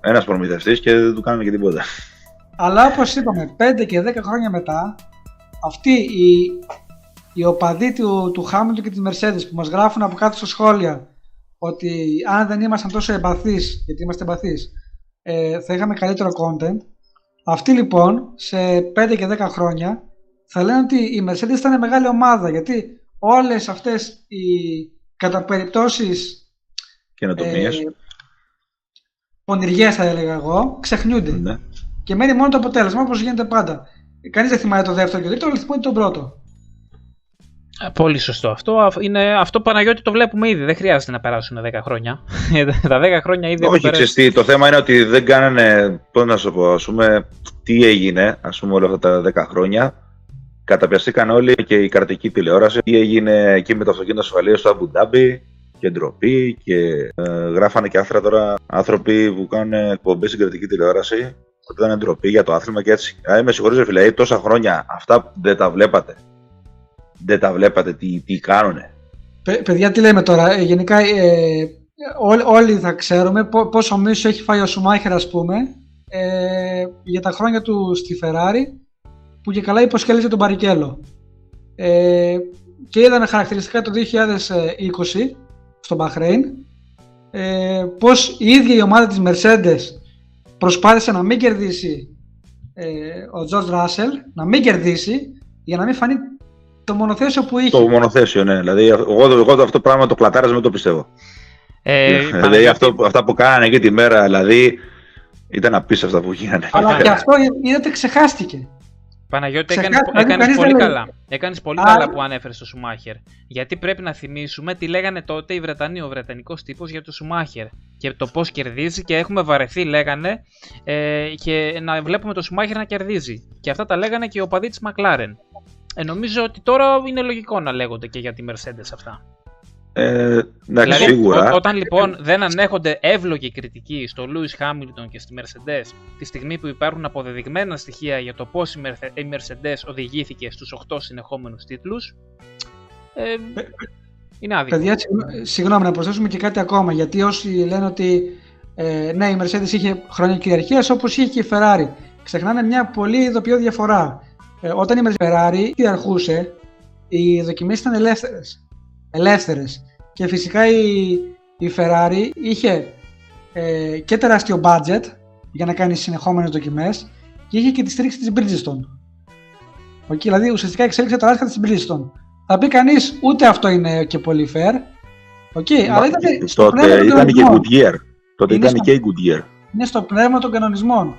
Ένας προμηθευτής και δεν του κάνανε και τίποτα. Αλλά όπως είπαμε, 5 και 10 χρόνια μετά, αυτοί οι οπαδοί του Χάμιλτον και της Mercedes που μας γράφουν από κάτω στα σχόλια ότι αν δεν ήμασταν τόσο εμπαθείς, γιατί είμαστε εμπαθείς, θα είχαμε καλύτερο content. Αυτοί λοιπόν σε 5 και 10 χρόνια θα λένε ότι η Mercedes ήταν μεγάλη ομάδα, γιατί όλες αυτές οι κατά περιπτώσεις πονηριές, θα έλεγα εγώ, ξεχνιούνται. Ναι. Και μένει μόνο το αποτέλεσμα, όπως γίνεται πάντα. Κανείς δεν θυμάται το δεύτερο και το τρίτο, αλλά θυμάται τον πρώτο. Πολύ σωστό αυτό. Αυτό, Παναγιώτη, το βλέπουμε ήδη. Δεν χρειάζεται να περάσουν 10 χρόνια. Τα 10 χρόνια ήδη. Όχι, ξεστή. Το θέμα είναι ότι δεν κάνανε. Πώς να σου πω, ας πούμε, τι έγινε, ας πούμε, όλα αυτά τα 10 χρόνια. Καταπιαστήκαν όλοι και η κρατική τηλεόραση. Τι έγινε εκεί με το αυτοκίνητο ασφαλείας στο Αμπου Ντάμπι και ντροπή. Και γράφανε και άρθρα τώρα άνθρωποι που κάνουν εκπομπές στην κρατική τηλεόραση. Ότι ήταν ντροπή για το άθλημα και έτσι. Με συγχωρείτε, φίλε, τόσα χρόνια αυτά δεν τα βλέπατε. Δεν τα βλέπατε τι κάνουνε. Παιδιά, τι λέμε τώρα. Γενικά όλοι θα ξέρουμε πόσο μίσο έχει φάει ο Σουμάχερ, ας πούμε, για τα χρόνια του στη Ferrari, που και καλά υποσκέλιζε τον Μπαρικέλο. Και είδαμε χαρακτηριστικά το 2020 στο Μπαχρέιν πως η ίδια η ομάδα της Mercedes προσπάθησε να μην κερδίσει ο George Russell, να μην κερδίσει για να μην φανεί το μονοθέσιο που είχε. Το μονοθέσιο, ναι. Δηλαδή, εγώ αυτό το πράγμα το κλατάρασμα το πιστεύω. Δηλαδή, αυτά που κάνανε εκεί τη μέρα, δηλαδή, ήταν απίστευτα που γίνανε. Αλλά και αυτό είδατε ξεχάστηκε. Παναγιώτη, έκανες πολύ καλά. Έκανες πολύ καλά που ανέφερες το Σουμάχερ. Γιατί πρέπει να θυμίσουμε τι λέγανε τότε οι Βρετανοί, ο βρετανικός τύπος για το Σουμάχερ. Και το πώς κερδίζει, και έχουμε βαρεθεί, λέγανε, και να βλέπουμε το Σουμάχερ να κερδίζει. Και αυτά τα λέγανε και οι οπαδοί της Μακλάρεν. Νομίζω ότι τώρα είναι λογικό να λέγονται και για τη Mercedes αυτά. Δηλαδή, σίγουρα. Όταν λοιπόν δεν ανέχονται εύλογη κριτική στο Lewis Hamilton και στη Mercedes, τη στιγμή που υπάρχουν αποδεδειγμένα στοιχεία για το πώς η Mercedes οδηγήθηκε στους 8 συνεχόμενους τίτλους, είναι άδικο. Παιδιά, συγγνώμη, να προσθέσουμε και κάτι ακόμα, γιατί όσοι λένε ότι ναι, η Mercedes είχε χρόνια κυριαρχίας όπως είχε και η Ferrari, ξεχνάνε μια πολύ ειδοποιώ διαφορά. Όταν η Ferrari κυριαρχούσε, οι δοκιμές ήταν ελεύθερες. Και φυσικά η Ferrari είχε και τεράστιο budget για να κάνει συνεχόμενες δοκιμές και είχε και τη στήριξη της Bridgestone. Δηλαδή ουσιαστικά εξέλιξε τα λάθη της Bridgestone. Θα πει κανείς, ούτε αυτό είναι και πολύ fair. Αλλά τότε ήταν και Goodyear. Τότε ήταν και η Goodyear. Είναι στο πνεύμα των κανονισμών.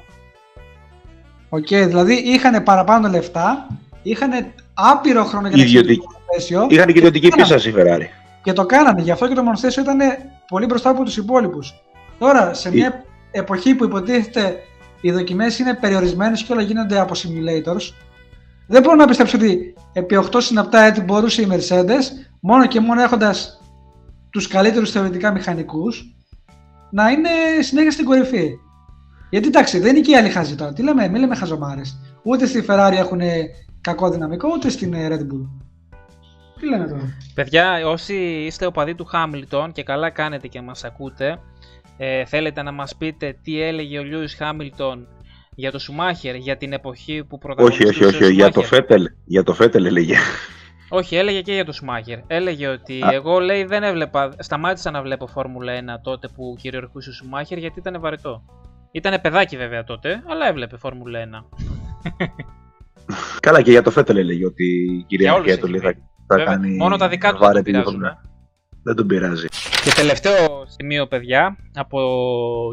Δηλαδή είχαν παραπάνω λεφτά, είχαν άπειρο χρόνο για να εξελίξουν το μονοθέσιο. Είχαν και ιδιωτική πίστα η Ferrari. Και το κάνανε, γι' αυτό και το μονοθέσιο ήταν πολύ μπροστά από τους υπόλοιπους. Τώρα, σε μια εποχή που υποτίθεται οι δοκιμές είναι περιορισμένες και όλα γίνονται από simulators, Δεν μπορώ να πιστέψω ότι επί 8 συναπτά έτη μπορούσε η Mercedes, μόνο και μόνο έχοντας τους καλύτερους θεωρητικά μηχανικούς, να είναι συνέχεια στην κορυφή. Γιατί εντάξει, δεν είναι και οι άλλοι χάζοι τώρα. Τι λέμε, μην λέμε χαζομάρες. Ούτε στη Ferrari έχουν κακό δυναμικό, ούτε στην Red Bull. Τι λέμε τώρα. Παιδιά, όσοι είστε οπαδοί του Χάμιλτον και καλά κάνετε και μας ακούτε, θέλετε να μας πείτε τι έλεγε ο Λιούις Χάμιλτον για το Σουμάχερ, για την εποχή που πρωταγωνιστούσε ο Σουμάχερ. Για το Φέτελ έλεγε. Όχι, έλεγε και για το Σουμάχερ. Έλεγε ότι εγώ, λέει, δεν έβλεπα, σταμάτησα να βλέπω Φόρμουλα 1 τότε που κυριαρχούσε ο Σουμάχερ γιατί ήταν βαρετό. Ήτανε παιδάκι βέβαια τότε, αλλά έβλεπε Φόρμουλα 1. Καλά, και για το Φέτελ έλεγε ότι η κυριαρχία του θα κάνει μόνο τα δικά του δεν πειράζουν. Δεν τον πειράζει. Και τελευταίο σημείο, παιδιά, από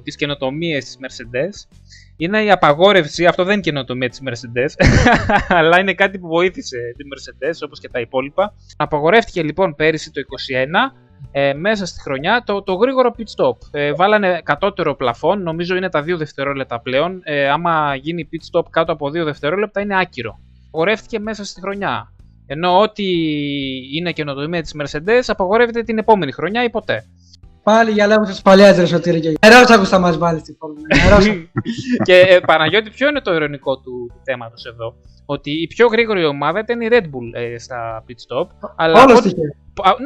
τις καινοτομίες της Mercedes είναι η απαγόρευση, αυτό δεν είναι καινοτομία της Mercedes, αλλά είναι κάτι που βοήθησε τη Mercedes όπως και τα υπόλοιπα. Απαγορεύτηκε λοιπόν πέρυσι το 2021, μέσα στη χρονιά, το γρήγορο pit stop. Βάλανε κατώτερο πλαφόν, νομίζω είναι τα 2 δευτερόλεπτα πλέον. Άμα γίνει pit stop κάτω από 2 δευτερόλεπτα είναι άκυρο. Απαγορεύτηκε μέσα στη χρονιά. Ενώ ό,τι είναι καινοτομία της Mercedes απαγορεύεται την επόμενη χρονιά ή ποτέ. Πάλι για λόγους της παλιάς ρε Σωτήρη και νερός άκουσα μας βάλει στη φόρμουλα. Και Παναγιώτη, ποιο είναι το ειρωνικό του θέματος εδώ? Ότι η πιο γρήγορη ομάδα ήταν η Red Bull στα pit stop.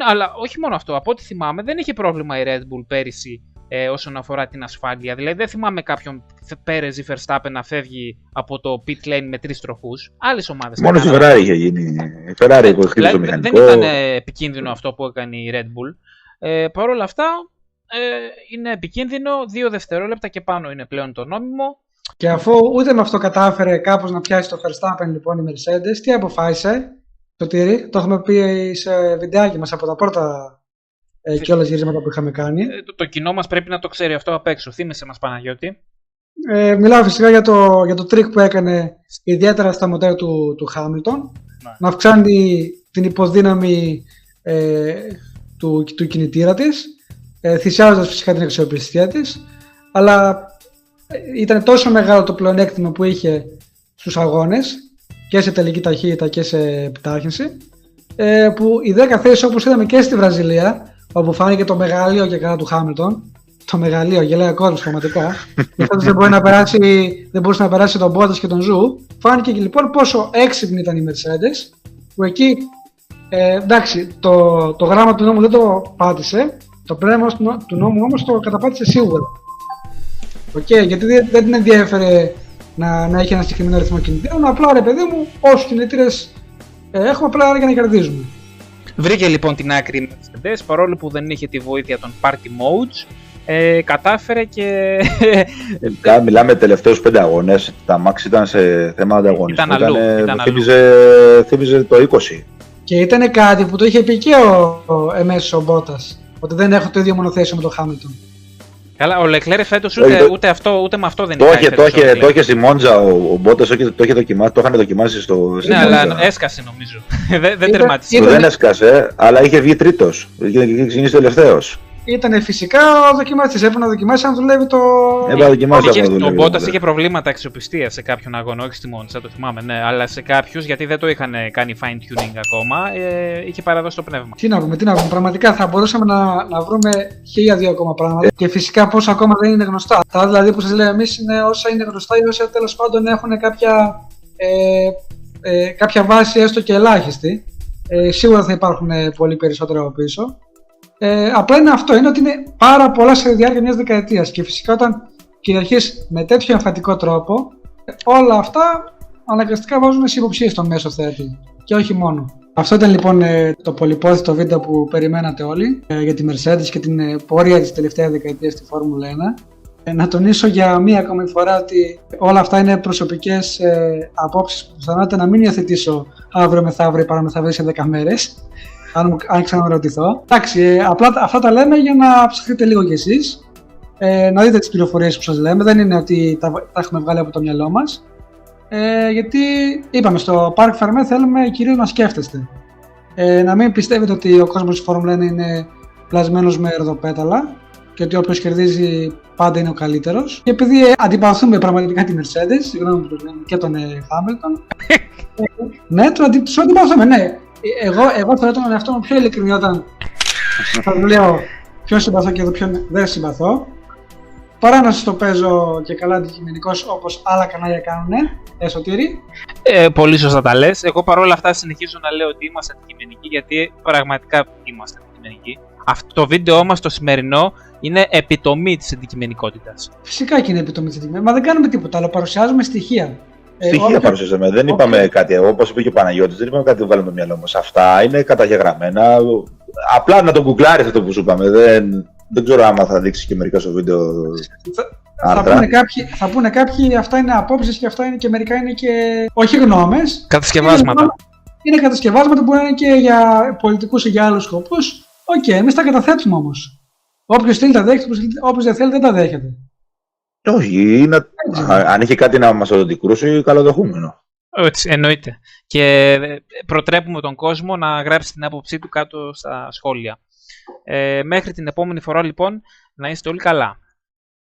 Αλλά όχι μόνο αυτό, από ό,τι θυμάμαι δεν είχε πρόβλημα η Red Bull πέρυσι όσον αφορά την ασφάλεια. Δηλαδή δεν θυμάμαι κάποιον Πέρες ή Verstappen να φεύγει από το pit lane με 3 τροχούς. Άλλες ομάδες. Μόνο στη Ferrari είχε γίνει. Η Ferrari χτύπησε το μηχανικό. Δεν ήταν επικίνδυνο αυτό που έκανε η Red Bull. Παρ' όλα αυτά είναι επικίνδυνο, 2 δευτερόλεπτα και πάνω είναι πλέον το νόμιμο. Και αφού ούτε με αυτό κατάφερε κάπως να πιάσει το Verstappen λοιπόν η Mercedes, τι αποφάσισε? Το τυρί, το έχουμε πει σε βιντεάκι μας από τα πρώτα και όλα γυρίσματα που είχαμε κάνει. Το κοινό μας πρέπει να το ξέρει αυτό απ' έξω. Θύμισε μας, Παναγιώτη. Μιλάω φυσικά για το τρίκ που έκανε ιδιαίτερα στα μοτέρ του Hamilton, να αυξάνει την υποδύναμη του κινητήρα της, θυσιάζοντας φυσικά την αξιοπιστία της, αλλά ήταν τόσο μεγάλο το πλεονέκτημα που είχε στους αγώνες και σε τελική ταχύτητα και σε επιτάχυνση, που οι 10 θέσεις, όπως είδαμε και στη Βραζιλία, όπου φάνηκε το μεγαλείο και καλά του Χάμιλτον, το μεγαλείο, γελάει ο κόσμος πραγματικά, γιατί δεν μπορούσε να περάσει τον Μπότας και τον Ζου, φάνηκε και λοιπόν πόσο έξυπνη ήταν η Mercedes, που εκεί εντάξει, το γράμμα του νόμου δεν το πάτησε, το πνεύμα του νόμου όμως το καταπάτησε σίγουρα. Γιατί δεν την ενδιέφερε να έχει ένα συγκεκριμένο αριθμό κινητήρων, απλά ρε παιδί μου, όσους κινητήρες έχουμε απλά για να κερδίζουμε. Βρήκε λοιπόν την άκρη η Mercedes, παρόλο που δεν είχε τη βοήθεια των party modes, κατάφερε και... Μιλάμε τελευταίους 5 αγώνες, τα Max ήταν σε θέμα ανταγωνισμού, θύμιζε το 20. Και ήταν κάτι που το είχε πει και εμέσως ο Μπότας, ότι δεν έχω το ίδιο μονοθέσιο με τον Χάμιλτον. Καλά, ο Λεκλέρ φέτος ούτε με αυτό δεν το είχε στη Μόντζα ο Μπότας, το είχε δοκιμάσει, το είχαν δοκιμάσει στο... Ναι, αλλά έσκασε νομίζω, δεν τερμάτισε. Δεν έσκασε, αλλά είχε βγει τρίτος, είχε ξεκινήσει τελευταίος. Ήταν φυσικά ο δοκιμαστής, έπρεπε να δοκιμάσει αν δουλεύει το... Ο Μπότας είχε προβλήματα αξιοπιστίας σε κάποιον αγώνα, όχι στη Μόντσα, το θυμάμαι, ναι, αλλά σε κάποιους, γιατί δεν το είχαν κάνει fine tuning ακόμα, είχε παραδώσει το πνεύμα. Τι να πούμε, πραγματικά θα μπορούσαμε να βρούμε 1002 ακόμα πράγματα και φυσικά πόσα ακόμα δεν είναι γνωστά. Τα δηλαδή που σας λέω εμείς είναι όσα είναι γνωστά ή όσα τέλος πάντων έχουν κάποια βάση έστω και ελάχιστη. Σίγουρα θα υπάρχουν πολύ περισσότερα από πίσω. Απλά είναι αυτό, είναι ότι είναι πάρα πολλά σε διάρκεια μιας δεκαετίας και φυσικά όταν κυριαρχείς με τέτοιο εμφατικό τρόπο, όλα αυτά αναγκαστικά βάζουν σε υποψίες στον μέσο θέατη και όχι μόνο. Αυτό ήταν λοιπόν το πολυπόθητο βίντεο που περιμένατε όλοι για τη Mercedes και την πορεία της τελευταίας δεκαετίας στη Φόρμουλα 1. Να τονίσω για μία ακόμη φορά ότι όλα αυτά είναι προσωπικές απόψεις που πιθανότητα να μην υιοθετήσω αύριο μεθαύριο ή παραμεθαύριο σε 10 μέρες. Αν ξαναρωτηθώ. Εντάξει, απλά αυτά τα λέμε για να ψαχτείτε λίγο κι εσείς, να δείτε τις πληροφορίες που σας λέμε, δεν είναι ότι τα έχουμε βγάλει από το μυαλό μας, γιατί είπαμε στο Park Fermé θέλουμε κυρίως να σκέφτεστε. Να μην πιστεύετε ότι ο κόσμος της Φόρμουλα 1 είναι πλασμένος με ερδοπέταλα και ότι όποιος κερδίζει πάντα είναι ο καλύτερος. Και επειδή αντιπαθούμε πραγματικά τη Mercedes, συγγνώμη που το λέμε, και τον Hamilton, Ναι, το αντιμάθαμε, ναι. Εγώ θεωρώ τον εαυτό μου πιο ειλικρινή όταν θα του λέω ποιον συμπαθώ και ποιον δεν συμπαθώ. Παρά να σας το παίζω και καλά αντικειμενικός όπως άλλα κανάλια κάνουνε, Σωτήρη. Πολύ σωστά τα λες. Εγώ παρόλα αυτά συνεχίζω να λέω ότι είμαστε αντικειμενικοί, γιατί πραγματικά είμαστε αντικειμενικοί. Αυτό το βίντεο μας το σημερινό είναι επιτομή της αντικειμενικότητας. Φυσικά και είναι επιτομή της αντικειμενικότητας, μα δεν κάνουμε τίποτα άλλο, παρουσιάζουμε στοιχεία. Στοιχεία παρουσιάζαμε, δεν είπαμε κάτι, όπως είπε και ο Παναγιώτης, δεν είπαμε κάτι που βάλουμε το μυαλό μας. Αυτά είναι καταγεγραμμένα. Απλά να το γκουγκλάρεις αυτό που σου είπαμε. Δεν ξέρω άμα θα δείξει και μερικά στο βίντεο. Θα πούνε κάποιοι αυτά είναι απόψεις και αυτά είναι και μερικά είναι και όχι γνώμες. Κατασκευάσματα. Είναι κατασκευάσματα που μπορεί να είναι και για πολιτικούς ή για άλλους σκοπούς. Οκ, εμείς τα καταθέτουμε όμως. Όποιος θέλει τα δέχεται, όποιος δεν θέλει δεν τα δέχεται. Όχι, αν είχε κάτι να μας αντικρούσει, καλοδεχούμενο. Έτσι, εννοείται. Και προτρέπουμε τον κόσμο να γράψει την άποψή του κάτω στα σχόλια. Μέχρι την επόμενη φορά λοιπόν, να είστε όλοι καλά.